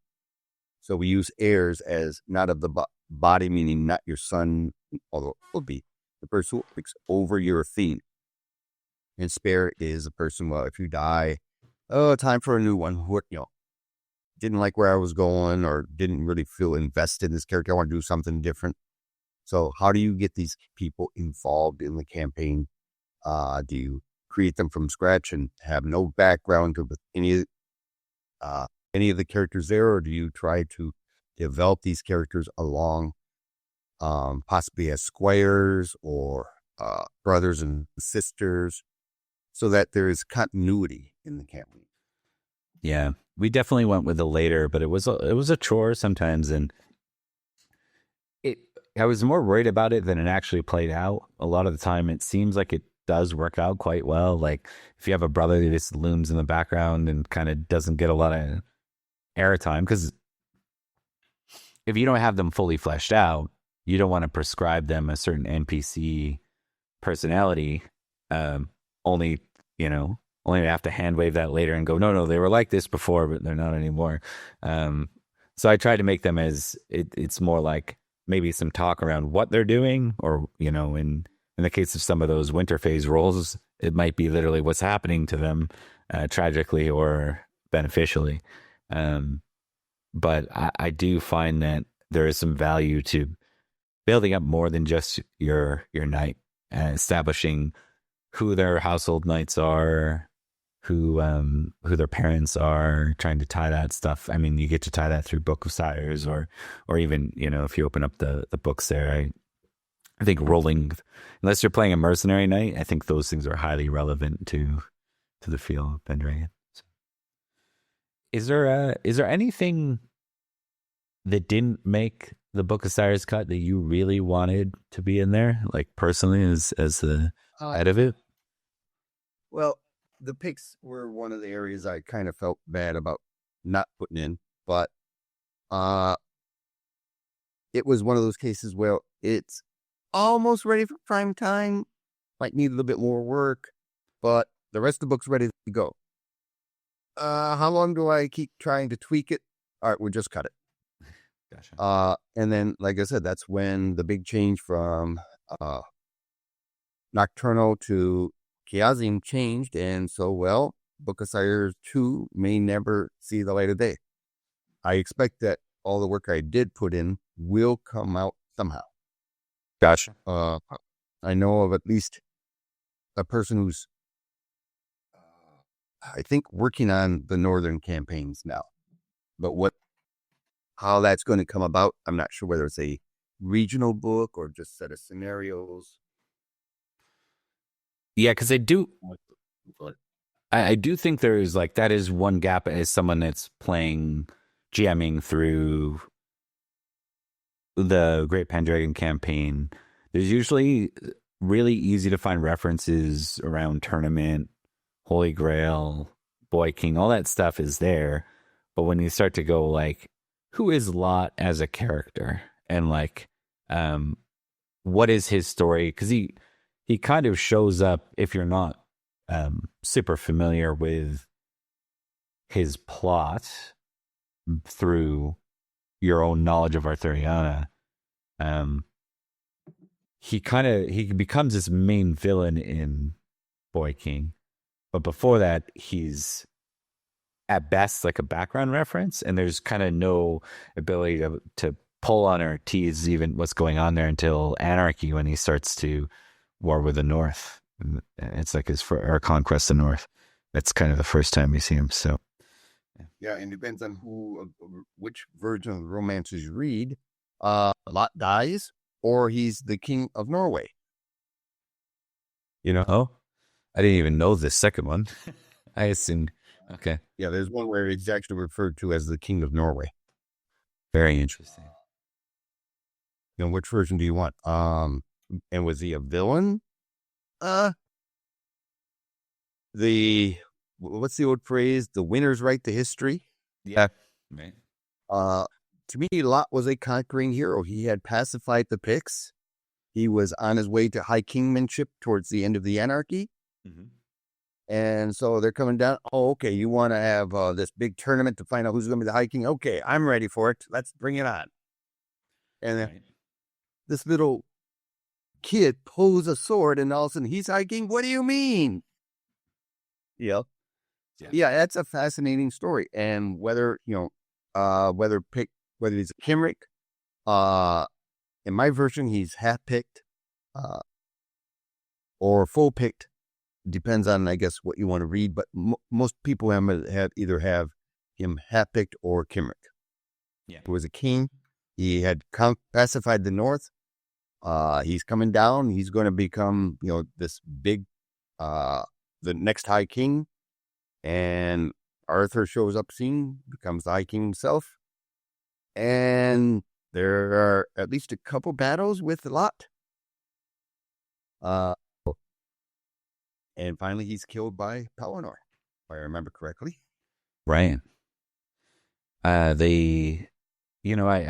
So we use heirs as not of the body, meaning not your son, although it will be the person who takes over your theme. And spare is a person, well, if you die, time for a new one. Who, didn't like where I was going or didn't really feel invested in this character. I want to do something different. So how do you get these people involved in the campaign? Do you create them from scratch and have no background to any of the characters there, or do you try to develop these characters along, possibly as squires or brothers and sisters, so that there is continuity in the campaign? Yeah, we definitely went with the later, but it was a chore sometimes, and I was more worried about it than it actually played out. A lot of the time, it seems like it does work out quite well. Like if you have a brother that just looms in the background and kind of doesn't get a lot of airtime, because if you don't have them fully fleshed out, you don't want to prescribe them a certain NPC personality. Only have to hand wave that later and go, no, they were like this before, but they're not anymore. So I try to make them as it's more like maybe some talk around what they're doing, or in the case of some of those winter phase roles, it might be literally what's happening to them, tragically or beneficially. But I do find that there is some value to building up more than just your knight, establishing who their household knights are, who their parents are, trying to tie that stuff. I mean, you get to tie that through Book of Sires, or even if you open up the books there. I think rolling, unless you're playing a mercenary knight, I think those things are highly relevant to the feel of Pendragon. So, is there anything that didn't make the Book of Sires cut that you really wanted to be in there, like personally, as the head of it? Well, the picks were one of the areas I kind of felt bad about not putting in, but it was one of those cases where it's almost ready for prime time, might need a little bit more work, but the rest of the book's ready to go. How long do I keep trying to tweak it? All right, we'll just cut it. Gotcha. And then, like I said, that's when the big change from Nocturnal to Chiazim changed, and so, Book of Sires 2 may never see the light of day. I expect that all the work I did put in will come out somehow. Gotcha. I know of at least a person who's, I think, working on the northern campaigns now. But how that's going to come about, I'm not sure whether it's a regional book or just set of scenarios. Yeah, because I do think there's like, that is one gap as someone that's playing, GMing through the Great Pendragon campaign. There's usually really easy to find references around tournament, Holy Grail, Boy King, all that stuff is there. But when you start to go like, who is Lot as a character? And like, what is his story? Because he kind of shows up, if you're not super familiar with his plot through your own knowledge of Arthuriana, he becomes this main villain in Boy King, but before that he's at best like a background reference, and there's kind of no ability to pull on or tease even what's going on there until Anarchy, when he starts to war with the North. And it's like our conquest of the North. That's kind of the first time you see him. So yeah, and it depends on which version of the romances you read. Lot dies, or he's the king of Norway. Oh, I didn't even know the second one. I assumed. Okay. Yeah, there's one where it's actually referred to as the king of Norway. Very interesting. Which version do you want? And was he a villain? What's the old phrase? The winners write the history. Yeah. Right. To me, Lot was a conquering hero. He had pacified the Picts. He was on his way to high kingmanship towards the end of the anarchy. Mm-hmm. And so they're coming down. Oh, okay, you want to have this big tournament to find out who's going to be the high king? Okay, I'm ready for it. Let's bring it on. And then this little kid pulls a sword, and all of a sudden he's high king. What do you mean? Yeah, that's a fascinating story. And whether he's a Kimric, in my version he's half picked, or full picked. Depends on, I guess, what you want to read. But most people either have him half picked or Kimric. Yeah, he was a king. He had pacified the North. He's coming down. He's going to become, this big, the next high king. And Arthur shows up scene, becomes the high king himself. And there are at least a couple battles with Lot. And finally he's killed by Pelennor, if I remember correctly. Right. I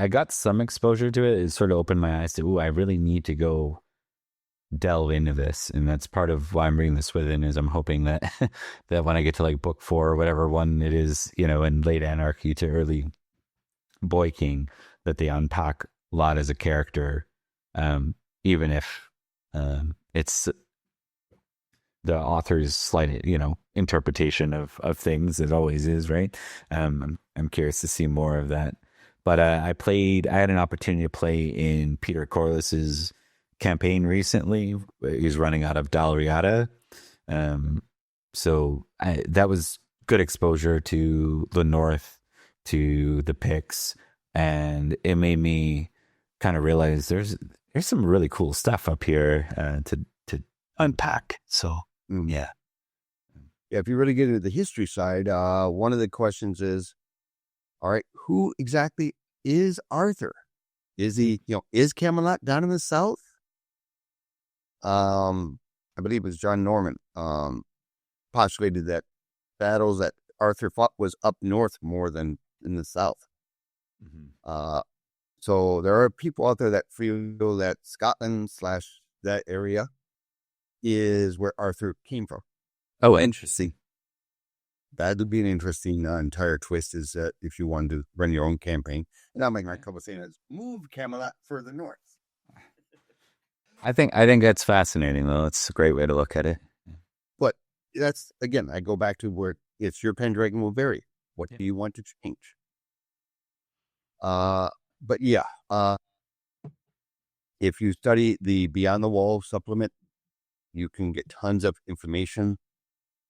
got some exposure to it. It sort of opened my eyes to, I really need to go delve into this. And that's part of why I'm reading this within, is I'm hoping that that when I get to like book 4 or whatever one it is, in late Anarchy to early Boy King, that they unpack Lot as a character, even if it's the author's slight, interpretation of things. It always is, right? I'm curious to see more of that. But I had an opportunity to play in Peter Corliss's campaign recently. He's running out of Dalriada. So that was good exposure to the North, to the Picts, and it made me kind of realize there's some really cool stuff up here to unpack. So yeah. If you really get into the history side, one of the questions is, all right, who exactly is Arthur? Is he, is Camelot down in the south? I believe it was John Norman postulated that battles that Arthur fought was up north more than in the south. Mm-hmm. So there are people out there that feel that Scotland / that area is where Arthur came from. Oh, interesting. That would be an interesting entire twist, is that if you wanted to run your own campaign. And I'll make my couple saying is move Camelot further north. I think that's fascinating, though. It's a great way to look at it. But that's, again, I go back to where it's your Pendragon will vary. What do you want to change? But yeah, if you study the Beyond the Wall supplement, you can get tons of information.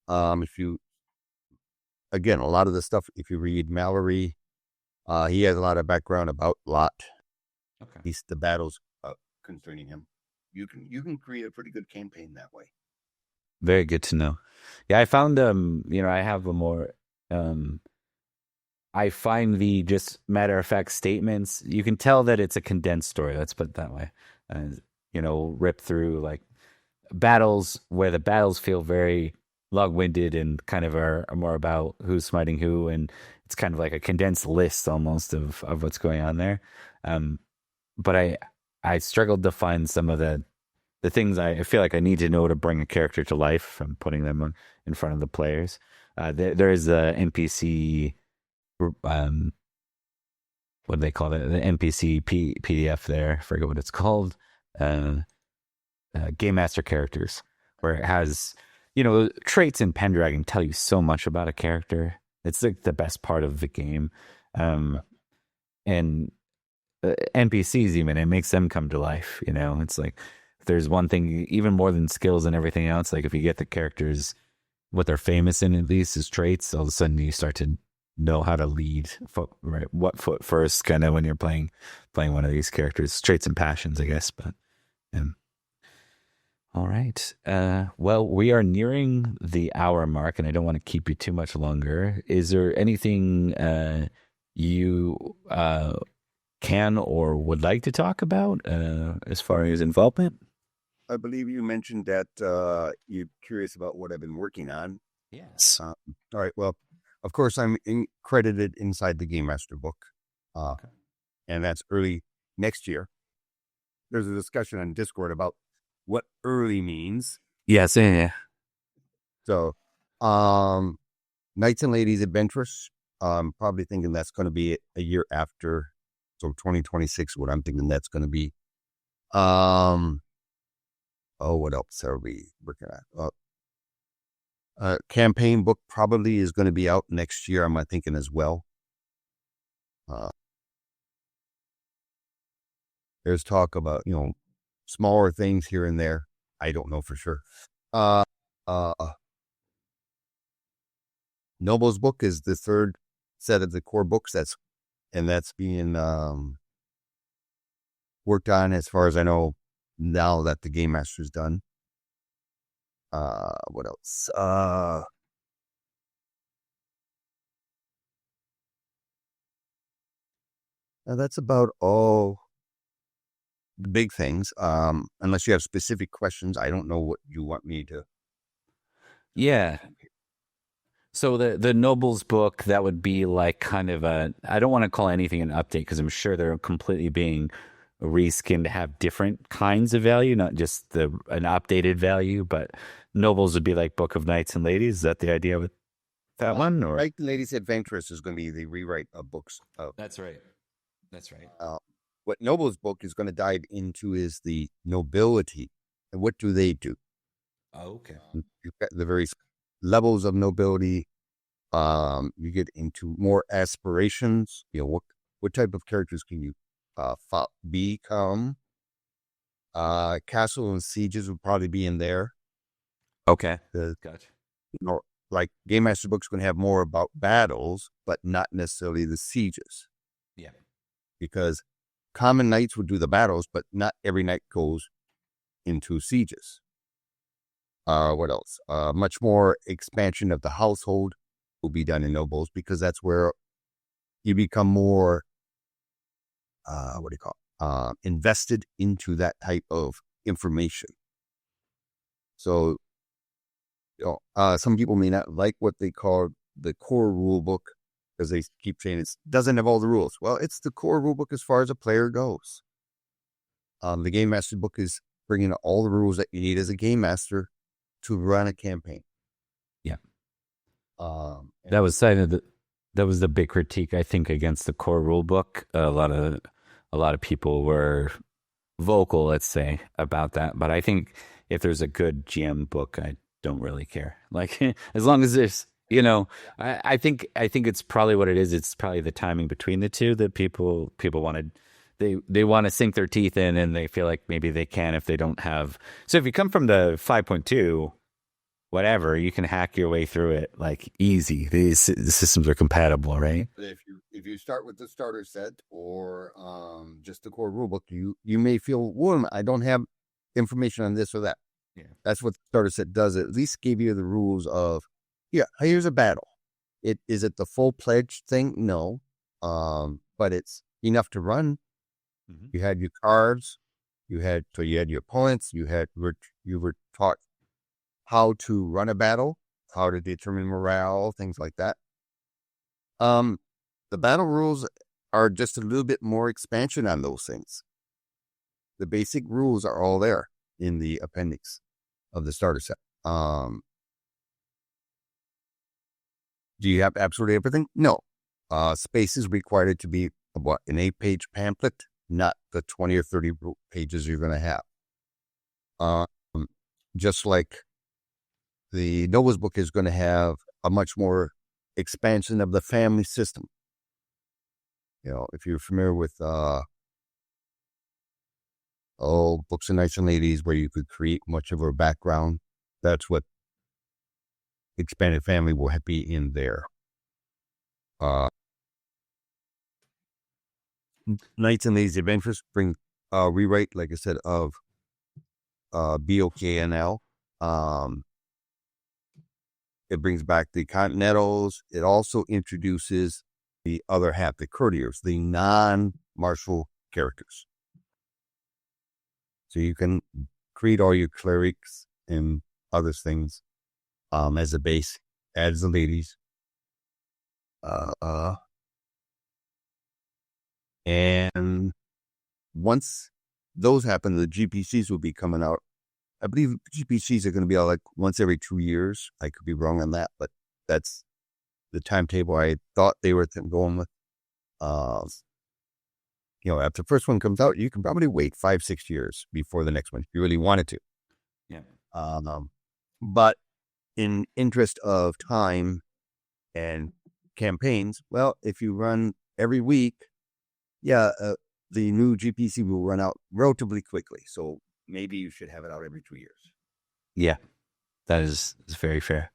If you, again, a lot of the stuff, if you read Mallory, he has a lot of background about Lot. Okay. He's the battles concerning him. You can create a pretty good campaign that way. Very good to know. Yeah, I found I have a more I find the just matter of fact statements. You can tell that it's a condensed story. Let's put it that way. Rip through like battles where the battles feel very long-winded and kind of are more about who's smiting who, and it's kind of like a condensed list almost of what's going on there. But I struggled to find some of the things I feel like I need to know to bring a character to life from putting them in front of the players. There is a NPC, what do they call it? The NPC PDF there. I forget what it's called. Game Master characters, where it has, traits in Pendragon tell you so much about a character. It's like the best part of the game. And NPCs, even, it makes them come to life. It's like, if there's one thing, even more than skills and everything else, like if you get the characters, what they're famous in, at least, is traits, all of a sudden you start to know how to lead, right? What foot first, kind of, when you're playing one of these characters. Traits and passions, I guess. But all right. Well, we are nearing the hour mark, and I don't want to keep you too much longer. Is there anything you can or would like to talk about as far as involvement? I believe you mentioned that you're curious about what I've been working on. Yes. All right. Well, of course, I'm credited inside the Gamemaster book, Okay. and that's early next year. There's a discussion on Discord about what early means. Yes. Yeah. So, Knights and Ladies Adventurous, I'm probably thinking that's going to be a year after. So 2026, what I'm thinking that's going to be. What else are we working at? Campaign book probably is going to be out next year, I'm thinking as well. There's talk about, smaller things here and there. I don't know for sure. Noble's book is the third set of the core books that's being worked on, as far as I know, now that the Game Master's done. What else? That's about all the big things. Unless you have specific questions, I don't know what you want me to. Yeah. So the Nobles book, that would be like kind of I don't want to call anything an update, because I'm sure they're completely being reskinned to have different kinds of value, not just an updated value. But Nobles would be like Book of Knights and Ladies. Is that the idea with that one? Or Knights and Ladies Adventurous is going to be the rewrite of books. That's right. That's right. What Noble's book is going to dive into is the nobility, and what do they do? Oh, okay. You've got the various levels of nobility. You get into more aspirations. What type of characters can you become? Castle and sieges would probably be in there. Okay. Gotcha. Like Game Master Book's going to have more about battles, but not necessarily the sieges. Yeah. Because common knights would do the battles, but not every knight goes into sieges. What else? Much more expansion of the household will be done in Nobles, because that's where you become more, invested into that type of information. So, some people may not like what they call the core rule book, because they keep saying it doesn't have all the rules. Well, it's the core rule book as far as a player goes. The Game Master book is bringing all the rules that you need as a Game Master to run a campaign. Yeah. That was the big critique, I think, against the core rule book. A lot of people were vocal, let's say, about that. But I think if there's a good GM book, I don't really care. Like, as long as there's You know, I think it's probably what it is. It's probably the timing between the two that people wanted. They want to sink their teeth in, and they feel like maybe they can if they don't have. So if you come from the 5.2, whatever, you can hack your way through it like easy. The systems are compatible, right? If you start with the starter set or just the core rulebook, you may feel, well, I don't have information on this or that. Yeah. That's what the starter set does. It at least give you the rules of, yeah, here's a battle. Is it the full pledge thing? No. But it's enough to run. Mm-hmm. You had your cards, you had your opponents, you were taught how to run a battle, how to determine morale, things like that. The battle rules are just a little bit more expansion on those things. The basic rules are all there in the appendix of the starter set. Do you have absolutely everything? No. Space is required to be an 8-page pamphlet, not the 20 or 30 pages you're going to have. Just like the Noah's book is going to have a much more expansion of the family system. If you're familiar with Books of Knights and Ladies, where you could create much of a background, that's what expanded family will be in there. Knights and Ladies Adventures bring rewrite, like I said, of BOKNL. It brings back the Continentals. It also introduces the other half, the courtiers, the non-martial characters. So you can create all your clerics and other things as a base, adds the ladies. And once those happen, the GPCs will be coming out. I believe GPCs are going to be out like once every 2 years. I could be wrong on that, but that's the timetable I thought they were going with. After the first one comes out, you can probably wait 5-6 years before the next one if you really wanted to. Yeah. But in interest of time and campaigns, well, if you run every week, the new GPC will run out relatively quickly. So maybe you should have it out every 2 years. Yeah, that is very fair.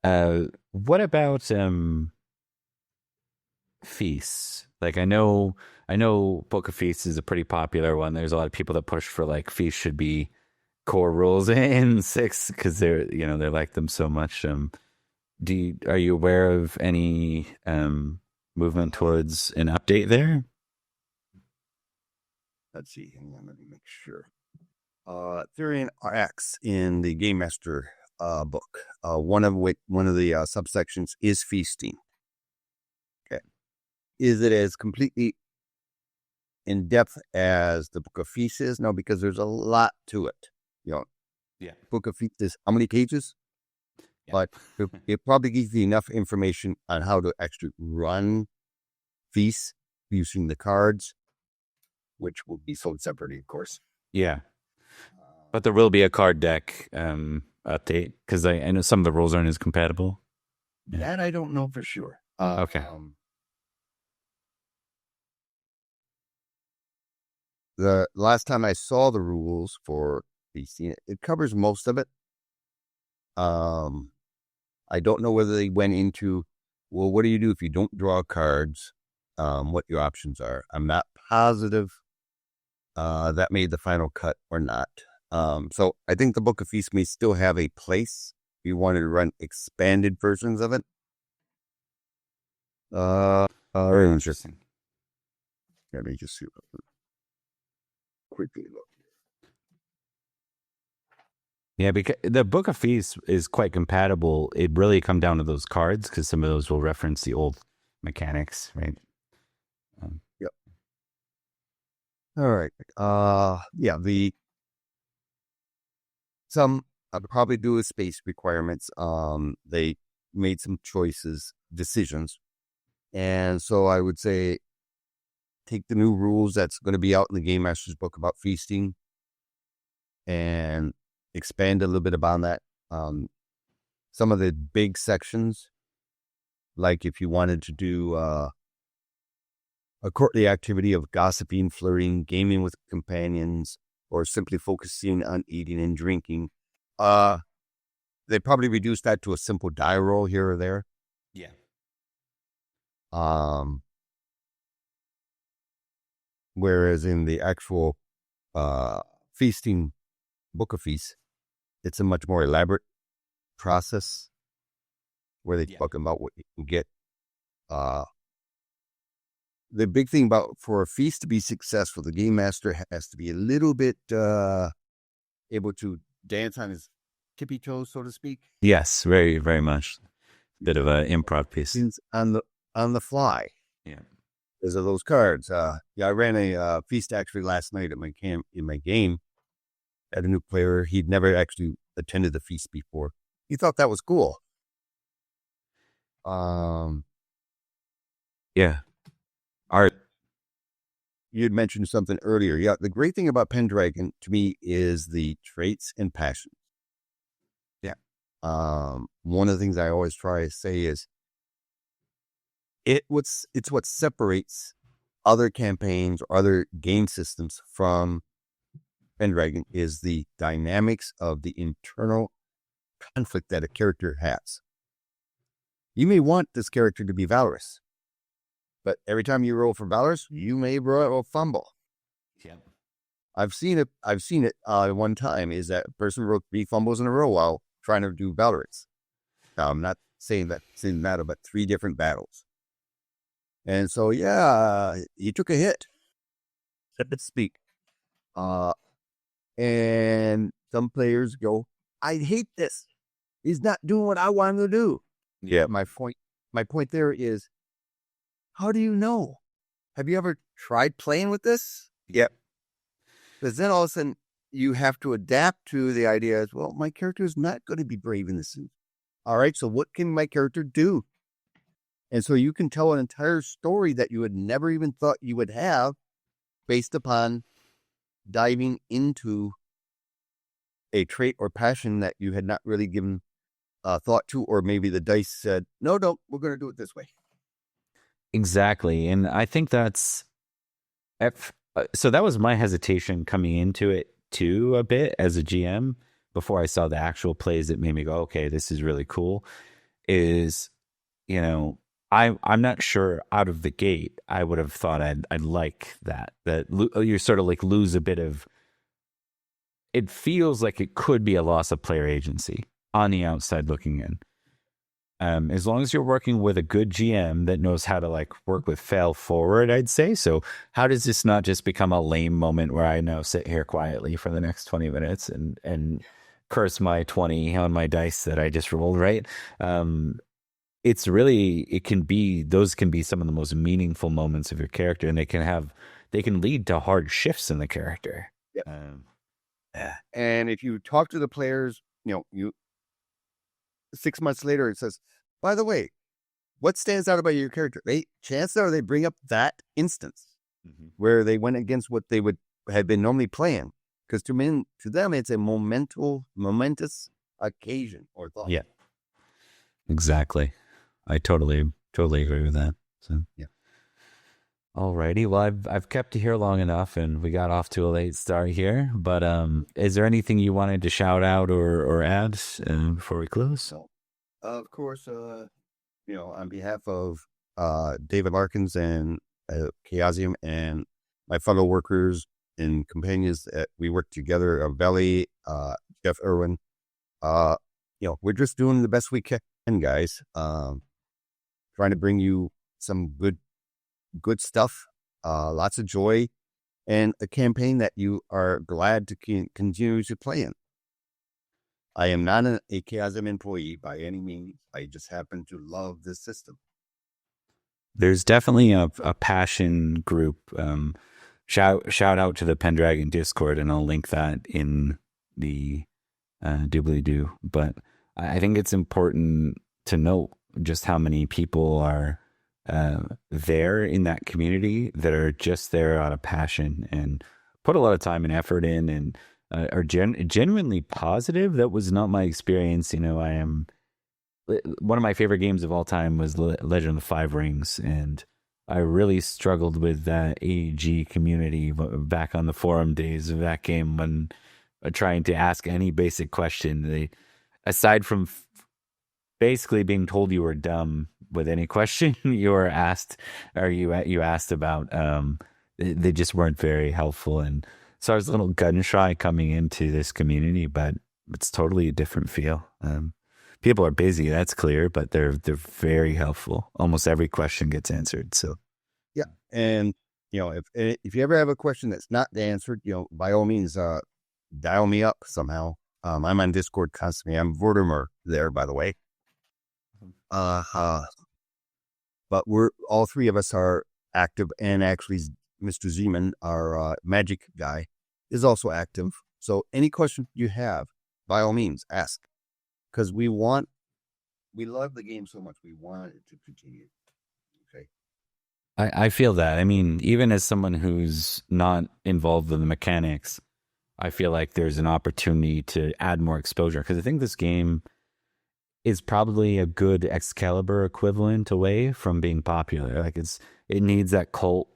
What about feasts? Like I know Book of Feasts is a pretty popular one. There's a lot of people that push for like feasts should be core rules in 6 because they like them so much. Are you aware of any movement towards an update there? Let's see. Hang on, let me make sure. Therian RX in the Gamemaster book. One of the subsections is feasting. Okay, is it as completely in depth as the Book of Feasts is? No, because there's a lot to it. Yeah. Book of Feasts is how many pages? Yeah. But it probably gives you enough information on how to actually run feasts using the cards, which will be sold separately, of course. Yeah. But there will be a card deck update because I know some of the rules aren't as compatible. Yeah. That I don't know for sure. Okay. The last time I saw the rules for BC, it covers most of it. I don't know whether they went into, well, what do you do if you don't draw cards? What your options are. I'm not positive that made the final cut or not. So I think the Book of Feasts may still have a place if you wanted to run expanded versions of it. Very interesting. Let me just see. Quickly look. Yeah, because the Book of Feasts is quite compatible. It really come down to those cards because some of those will reference the old mechanics, right? Yep. All right. Some I'll probably do with space requirements. They made some decisions. And so I would say take the new rules that's going to be out in the Gamemasters book about feasting and expand a little bit about that. some of the big sections, like if you wanted to do a courtly activity of gossiping, flirting, gaming with companions, or simply focusing on eating and drinking, they probably reduced that to a simple die roll here or there. Yeah. Whereas in the actual feasting Book of Feasts, it's a much more elaborate process where they talk about what you can get. The big thing about for a feast to be successful, the game master has to be a little bit able to dance on his tippy toes, so to speak. Yes, very, very much. Bit of an improv piece on the fly. Yeah, because of those cards. I ran a feast actually last night at my camp in my game. At a new player, he'd never actually attended the feast before. He thought that was cool. Yeah. Art. You'd mentioned something earlier. Yeah, the great thing about Pendragon to me is the traits and passion. Yeah. One of the things I always try to say is it's what separates other campaigns or other game systems from Pendragon is the dynamics of the internal conflict that a character has. You may want this character to be valorous, but every time you roll for valorous, you may roll a fumble. Yeah, I've seen it. One time is that a person wrote 3 fumbles in a row while trying to do valorous. Now, I'm not saying that it's in matter, but 3 different battles. And so, he took a hit, so to speak. And some players go, I hate this. He's not doing what I want him to do. Yeah. My point there is, how do you know? Have you ever tried playing with this? Yep. Because then all of a sudden you have to adapt to the idea as, well, my character is not going to be brave in this. All right, so what can my character do? And so you can tell an entire story that you had never even thought you would have based upon diving into a trait or passion that you had not really given thought to, or maybe the dice said, no, we're going to do it this way. Exactly. And I think that's, so that was my hesitation coming into it too a bit as a GM before I saw the actual plays that made me go, okay, this is really cool, is, I'm not sure out of the gate I would have thought I'd like that you sort of like lose a bit of, it feels like it could be a loss of player agency on the outside looking in. As long as you're working with a good GM that knows how to like work with fail forward, I'd say. So how does this not just become a lame moment where I now sit here quietly for the next 20 minutes and curse my 20 on my dice that I just rolled, right? Those can be some of the most meaningful moments of your character, and they can lead to hard shifts in the character. Yep. And if you talk to the players, 6 months later, it says, by the way, what stands out about your character? Chances are they bring up that instance where they went against what they would have been normally playing. Because to them, it's a momentous occasion or thought. Yeah, exactly. I totally agree with that. So yeah. Alrighty. Well, I've kept you here long enough, and we got off to a late start here. But is there anything you wanted to shout out or add before we close? So, of course, on behalf of David Larkins and Chaosium and my fellow workers and companions that we work together, Belly, Jeff Irwin, we're just doing the best we can, guys. Trying to bring you some good stuff, lots of joy, and a campaign that you are glad to continue to play in. I am not a Chaosium employee by any means. I just happen to love this system. There's definitely a passion group. Shout out to the Pendragon Discord, and I'll link that in the doobly-doo. But I think it's important to note just how many people are there in that community that are just there out of passion and put a lot of time and effort in and are genuinely positive. That was not my experience. I am one of my favorite games of all time was Legend of the Five Rings, and I really struggled with that AG community back on the forum days of that game when trying to ask any basic question. They, aside from basically being told you were dumb with any question you were asked or you asked about, they just weren't very helpful. And so I was a little gun shy coming into this community, but it's totally a different feel. People are busy, that's clear, but they're very helpful. Almost every question gets answered. So Yeah, and if you ever have a question that's not answered, by all means, dial me up somehow. I'm on Discord constantly. I'm Vortimer there, by the way. But we're all three of us are active, and actually, Mr. Zeman, our magic guy, is also active. So any question you have, by all means, ask. Because we love the game so much, we want it to continue. Okay. I feel that. I mean, even as someone who's not involved in the mechanics, I feel like there's an opportunity to add more exposure, because I think this game is probably a good Excalibur equivalent away from being popular. Like it needs that cult,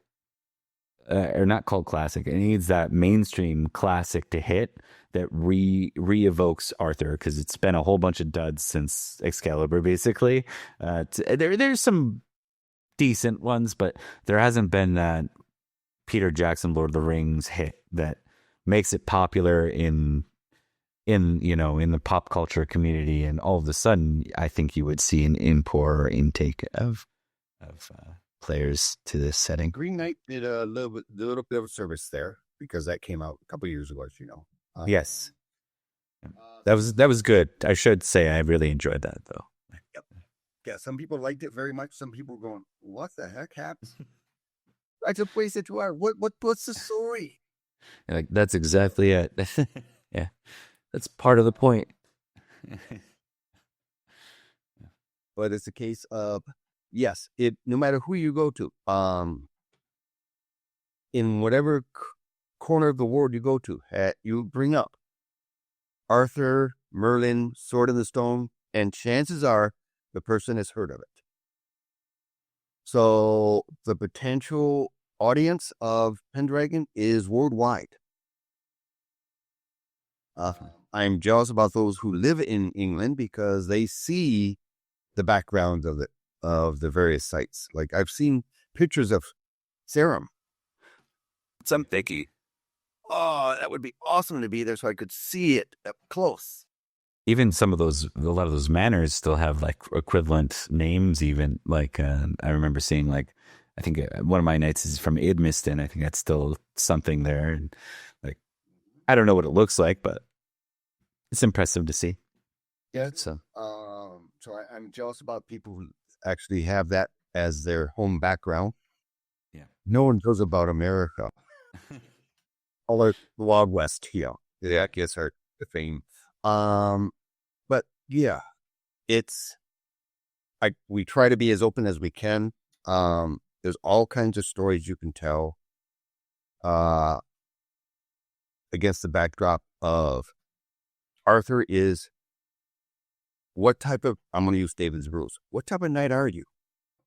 or not cult classic. It needs that mainstream classic to hit that re-evokes Arthur, because it's been a whole bunch of duds since Excalibur, basically. There's some decent ones, but there hasn't been that Peter Jackson Lord of the Rings hit that makes it popular in the pop culture community, and all of a sudden I think you would see an import or intake of players to this setting. Green Knight did a little bit of service there, because that came out a couple of years ago, as you know. Yes. That was good. I should say I really enjoyed that, though. Yep. Yeah, some people liked it very much. Some people were going, what the heck happened? I just wasted 2 hours. What's the story? Like, that's exactly it. Yeah. That's part of the point. But it's a case of, yes, no matter who you go to, in whatever corner of the world you go to, you bring up Arthur, Merlin, Sword in the Stone, and chances are the person has heard of it. So the potential audience of Pendragon is worldwide. I'm jealous about those who live in England, because they see the background of the various sites. Like, I've seen pictures of Sarum. Some thicky. Oh, that would be awesome to be there so I could see it up close. Even a lot of those manors still have like equivalent names. Even like I remember seeing, like, I think one of my knights is from Idmiston. I think that's still something there. And like, I don't know what it looks like, but it's impressive to see. Yeah. So I'm jealous about people who actually have that as their home background. Yeah. No one knows about America. All the Wild West here. That gets her the fame. But yeah, we try to be as open as we can. There's all kinds of stories you can tell, against the backdrop of Arthur is what type of, I'm going to use David's rules. What type of knight are you?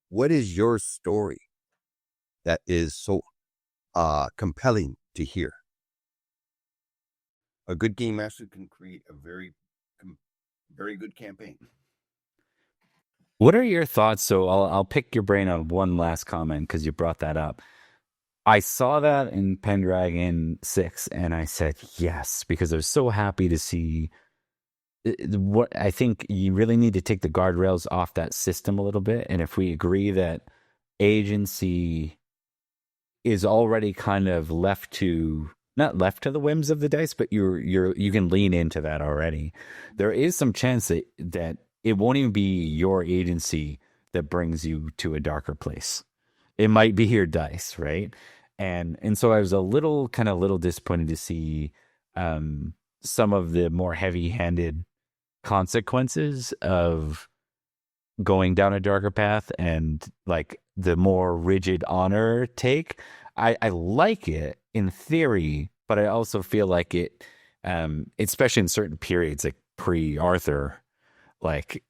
What is your story that is so compelling to hear? A good game master can create a very, very good campaign. What are your thoughts? So I'll pick your brain on one last comment, because you brought that up. I saw that in Pendragon 6, and I said yes, because I was so happy to see what I think you really need to take the guardrails off that system a little bit. And if we agree that agency is already kind of not left to the whims of the dice, but you can lean into that already, there is some chance that it won't even be your agency that brings you to a darker place. It might be your dice, right? And so I was a little disappointed to see some of the more heavy-handed consequences of going down a darker path, and like the more rigid honor take. I like it in theory, but I also feel like it, especially in certain periods, like pre-Arthur, like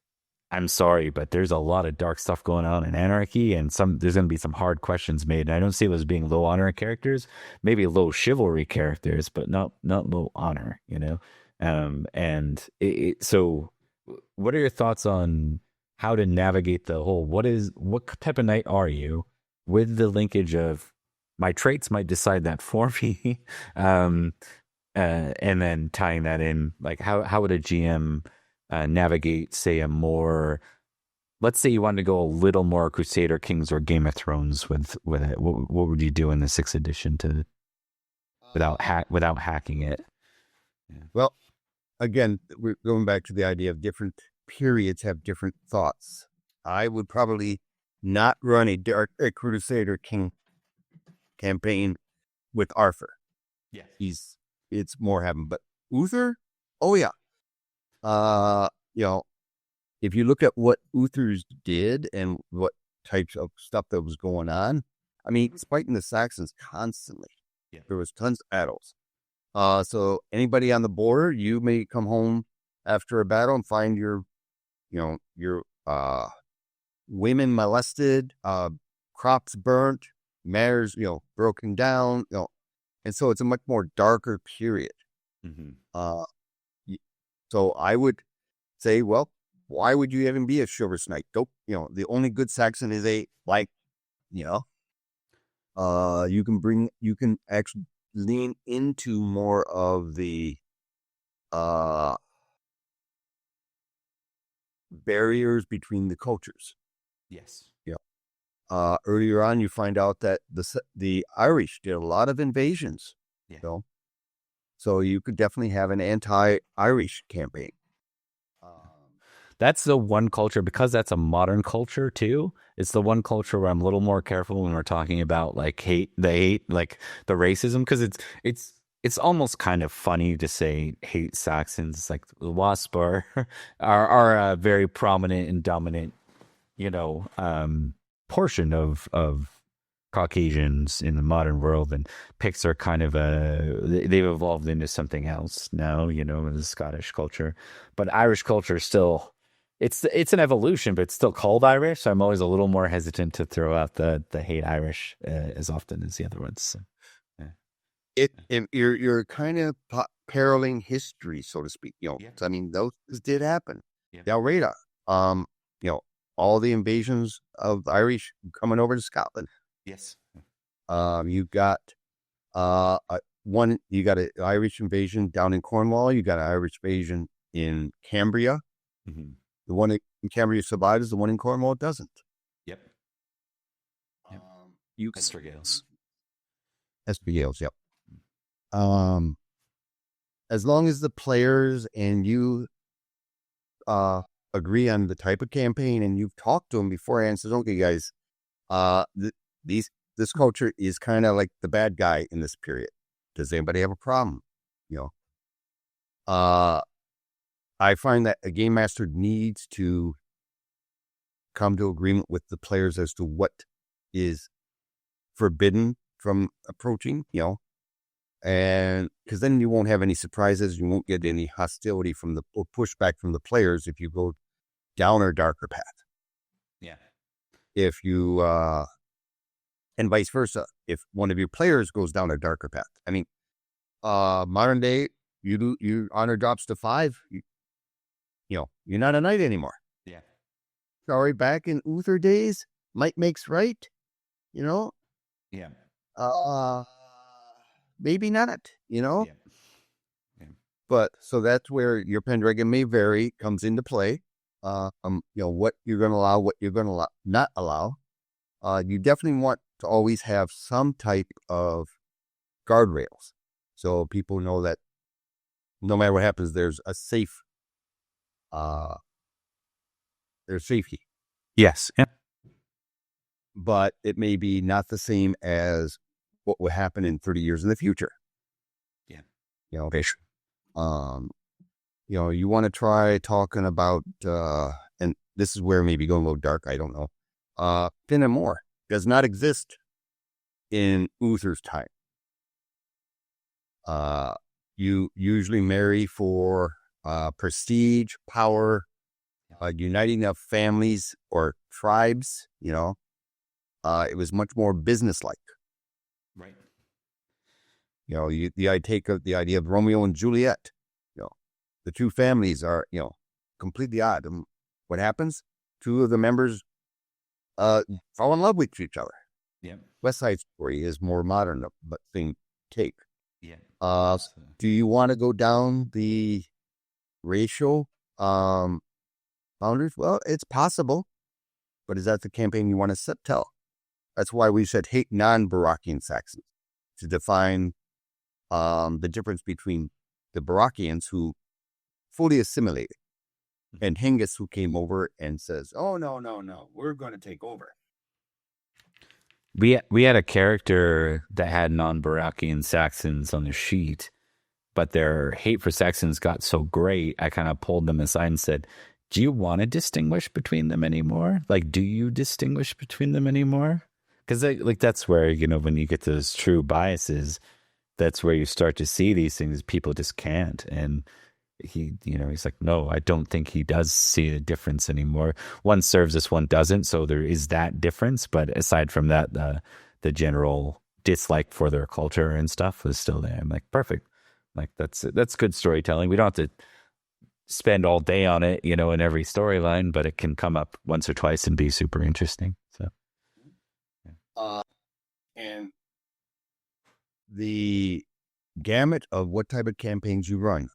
I'm sorry, but there's a lot of dark stuff going on in Anarchy, and there's going to be some hard questions made. And I don't see it as being low honor characters, maybe low chivalry characters, but not low honor, you know. And so, what are your thoughts on how to navigate the whole? What type of knight are you, with the linkage of my traits might decide that for me, um, and then tying that in, like how would a GM navigate, say, a more, let's say you wanted to go a little more Crusader Kings or Game of Thrones with it. What would you do in the sixth edition to without hacking it? Yeah. Well, again, we're going back to the idea of different periods have different thoughts. I would probably not run a Crusader King campaign with Arthur. Yeah, it's more heaven, but Uther, oh yeah. You know, if you look at what Uther's did and what types of stuff that was going on, I mean, he's fighting the Saxons constantly. Yeah. There was tons of battles. So anybody on the border, you may come home after a battle and find your women molested, crops burnt, mares, broken down, and so it's a much more darker period. Mm-hmm. So I would say, well, why would you even be a chivalrous knight? The only good Saxon is you can actually lean into more of the barriers between the cultures. Yes. Earlier on, you find out that the Irish did a lot of invasions. Yeah. So you could definitely have an anti-Irish campaign. That's the one culture, because that's a modern culture too. It's the one culture where I'm a little more careful when we're talking about like like the racism, because it's almost kind of funny to say hate Saxons. Like the Wasp are a very prominent and dominant, portion of Caucasians in the modern world, and Picts are kind of they've evolved into something else now, the Scottish culture, but Irish culture is still, it's an evolution, but it's still called Irish. So I'm always a little more hesitant to throw out the hate Irish as often as the other ones. So, yeah. You're kind of paralleling history, so to speak. Yeah. I mean, those did happen. Yeah. The Alreda, all the invasions of Irish coming over to Scotland. Yes. You've got you got an Irish invasion down in Cornwall. You got an Irish invasion in Cambria. Mm-hmm. The one in Cambria survives. The one in Cornwall doesn't. Yep. Estragales. Yep. As long as the players and you agree on the type of campaign and you've talked to them beforehand and says, okay, guys, this culture is kind of like the bad guy in this period. Does anybody have a problem? I find that a game master needs to come to agreement with the players as to what is forbidden from approaching, and because then you won't have any surprises. You won't get any hostility or pushback from the players if you go down a darker path. Yeah. If you, and vice versa, if one of your players goes down a darker path. I mean, modern day, you honor drops to 5. You're not a knight anymore. Yeah. Sorry, back in Uther days, might makes right. Yeah. Maybe not. Yeah. But so that's where your Pendragon may vary, comes into play. What you're going to allow, what you're going to not allow. You definitely want to always have some type of guardrails, so people know that no matter what happens, there's a there's safety. Yes. Yeah. But it may be not the same as what will happen in 30 years in the future. Yeah. You want to try talking about, and this is where maybe going a little dark, I don't know. Finn and Moore does not exist in Uther's time. You usually marry for prestige, power, uniting of families or tribes. It was much more businesslike. Right. I take the idea of Romeo and Juliet. The two families are completely odd. And what happens? Two of the members fall in love with each other. Yeah. West Side Story is more modern, but thing take. Yeah. Do you want to go down the racial boundaries? Well, it's possible, but is that the campaign you want to tell? That's why we said hate non-Barakian Saxons, to define the difference between the Barakians who fully assimilated and Hengist who came over and says, "Oh no, we're going to take over." We had a character that had non-Barakian Saxons on the sheet, but their hate for Saxons got so great, I kind of pulled them aside and said, "Do you want to distinguish between them anymore? Like, do you distinguish between them anymore?" Because that's where, when you get those true biases, that's where you start to see these things. People just can't. And he's like, no, I don't think he does see a difference anymore. One serves us, one doesn't. So there is that difference. But aside from that, the general dislike for their culture and stuff is still there. I'm like, perfect. Like, that's good storytelling. We don't have to spend all day on it, in every storyline, but it can come up once or twice and be super interesting. So, and the gamut of what type of campaigns you run.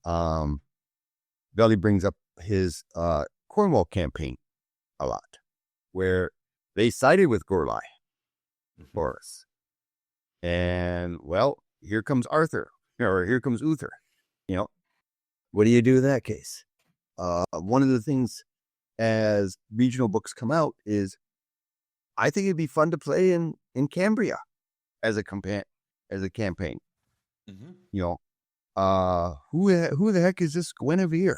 Belly brings up his Cornwall campaign a lot, where they sided with Gorlai for us. And, well, here comes Arthur, or here comes Uther. What do you do in that case? One of the things as regional books come out is, I think it'd be fun to play in Cambria as a campaign. Mm-hmm. Who the heck is this Guinevere?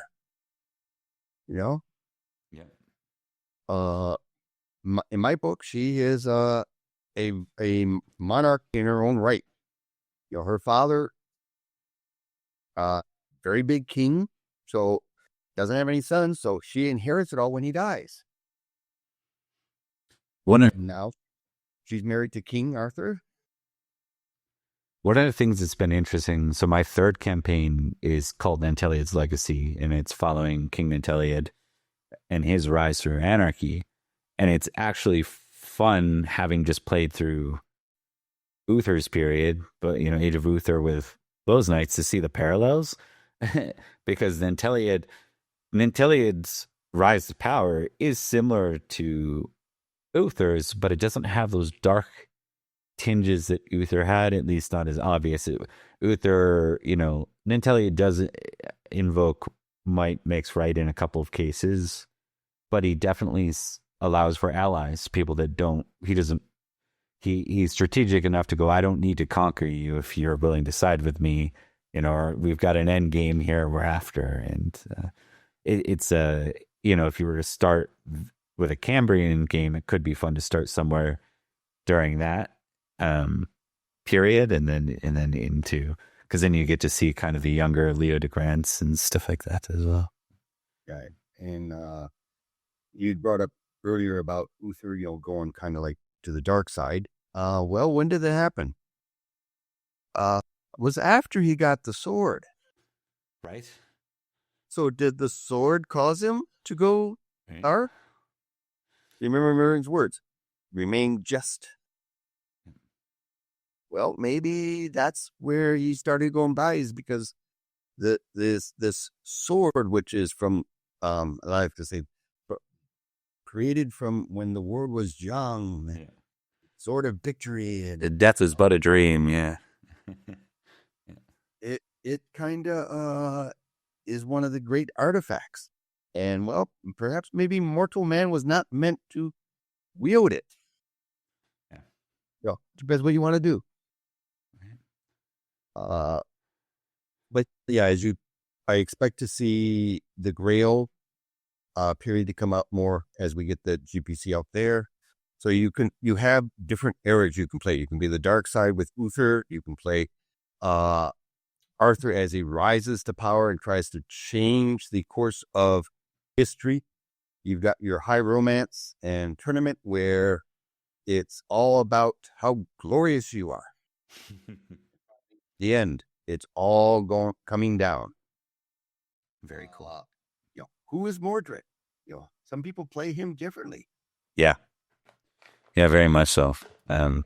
Yeah. In my book, she is a monarch in her own right. Her father, very big king, so doesn't have any sons, so she inherits it all when he dies. Now she's married to King Arthur. One of the things that's been interesting, so my third campaign is called Nanteliad's Legacy, and it's following King Nanteliad and his rise through anarchy. And it's actually fun having just played through Uther's period, but, Age of Uther with those knights, to see the parallels. Because Nanteliad's rise to power is similar to Uther's, but it doesn't have those dark tinges that Uther had, at least not as obvious. Uther, Nanteliad does invoke might makes right in a couple of cases, but he definitely allows for allies, people that don't, he's strategic enough to go, I don't need to conquer you if you're willing to side with me, or we've got an end game here we're after. And it's if you were to start with a Cambrian game, it could be fun to start somewhere during that period, and then into, because then you get to see kind of the younger Leo de Grants and stuff like that as well. Right. And you brought up earlier about Uther, going kind of like to the dark side. Well, when did that happen? Was after he got the sword. Right. So did the sword cause him to go dark? You remember Merlin's words, remain just. Well, maybe that's where he started going by, is because this sword, which is from, I like to say, created from when the world was young, sword of victory. And death is but a dream, yeah. It kind of is one of the great artifacts. And, well, perhaps maybe mortal man was not meant to wield it. Yeah. It depends what you want to do. But yeah, I expect to see the Grail period to come out more as we get the GPC out there. So you have different eras you can play. You can be the dark side with Uther. You can play Arthur as he rises to power and tries to change the course of history. You've got your high romance and tournament where it's all about how glorious you are. The end. It's all coming down. Very cool. Who is Mordred? Some people play him differently. Yeah. Yeah, very much so. It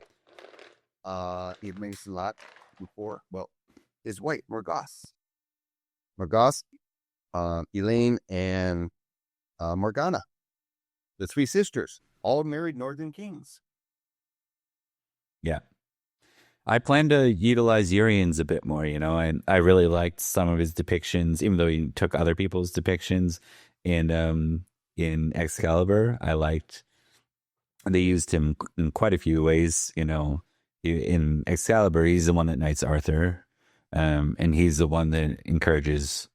makes a lot before. Well, his wife, Morgoth. Morgoth, Elaine, and Morgana. The three sisters, all married Northern kings. Yeah. I plan to utilize Urian's a bit more, and I really liked some of his depictions, even though he took other people's depictions in Excalibur. I liked they used him in quite a few ways, in Excalibur, he's the one that knights Arthur, and he's the one that encourages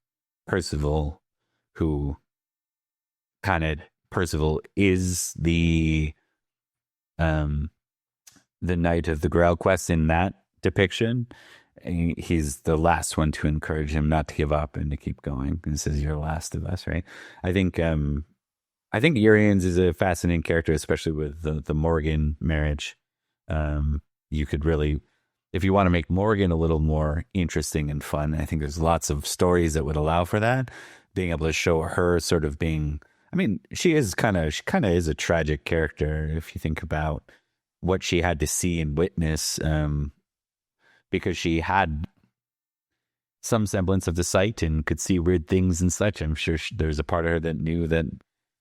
Percival, who Percival is the Knight of the Grail quest in that depiction. And he's the last one to encourage him not to give up and to keep going. This is your last of us, right? I think Urian's is a fascinating character, especially with the Morgan marriage. You could really, if you want to make Morgan a little more interesting and fun, I think there's lots of stories that would allow for that. Being able to show her sort of being, she kind of is a tragic character if you think about what she had to see and witness, because she had some semblance of the sight and could see weird things and such. I'm sure there's a part of her that knew that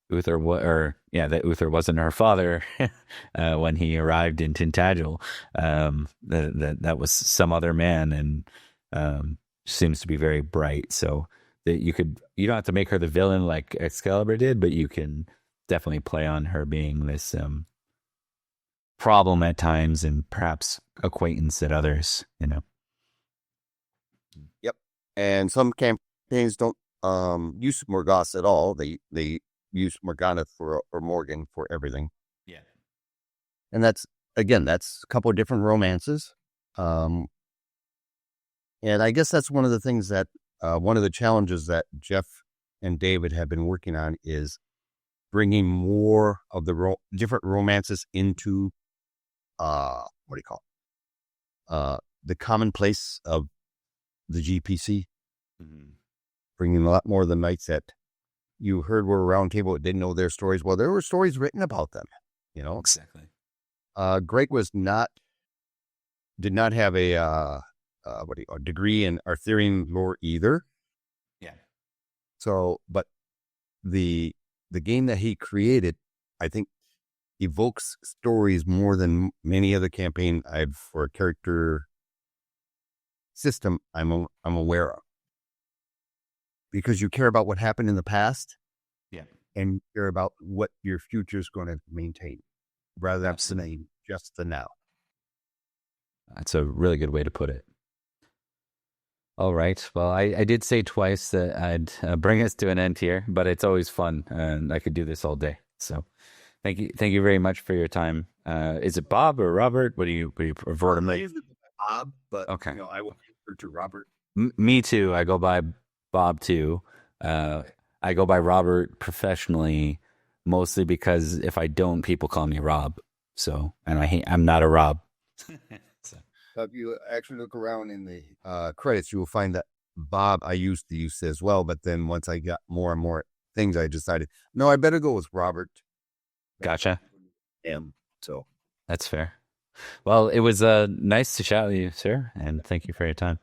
Uther wasn't her father when he arrived in Tintagel. That was some other man, and seems to be very bright. So that you don't have to make her the villain like Excalibur did, but you can definitely play on her being this problem at times and perhaps acquaintance at others. Yep. And some campaigns don't use Morgoth at all. They use Morgana or Morgan for everything. Yeah. And that's a couple of different romances. And I guess that's one of the things that, one of the challenges that Jeff and David have been working on is bringing more of the different romances into, the commonplace of the GPC. Mm-hmm. Bringing a lot more of the knights that you heard were around table that didn't know their stories. Well, there were stories written about them, Exactly. Greg did not have a degree in Arthurian lore either. Yeah. So, but the game that he created, I think, evokes stories more than many other campaign for a character system I'm aware of. Because you care about what happened in the past, yeah, and you care about what your future is going to maintain, rather than saying just the now. That's a really good way to put it. All right. Well, I did say twice that I'd bring us to an end here, but it's always fun, and I could do this all day. So, thank you very much for your time. Is it Bob or Robert? What do you prefer to make? Bob, but okay. I will refer to Robert. Me too. I go by Bob too. I go by Robert professionally, mostly because if I don't, people call me Rob. So, and I'm not a Rob. So. If you actually look around in the credits, you will find that Bob I used to use as well. But then once I got more and more things, I decided, no, I better go with Robert. Gotcha. So that's fair. Well, it was nice to chat with you, sir, and thank you for your time.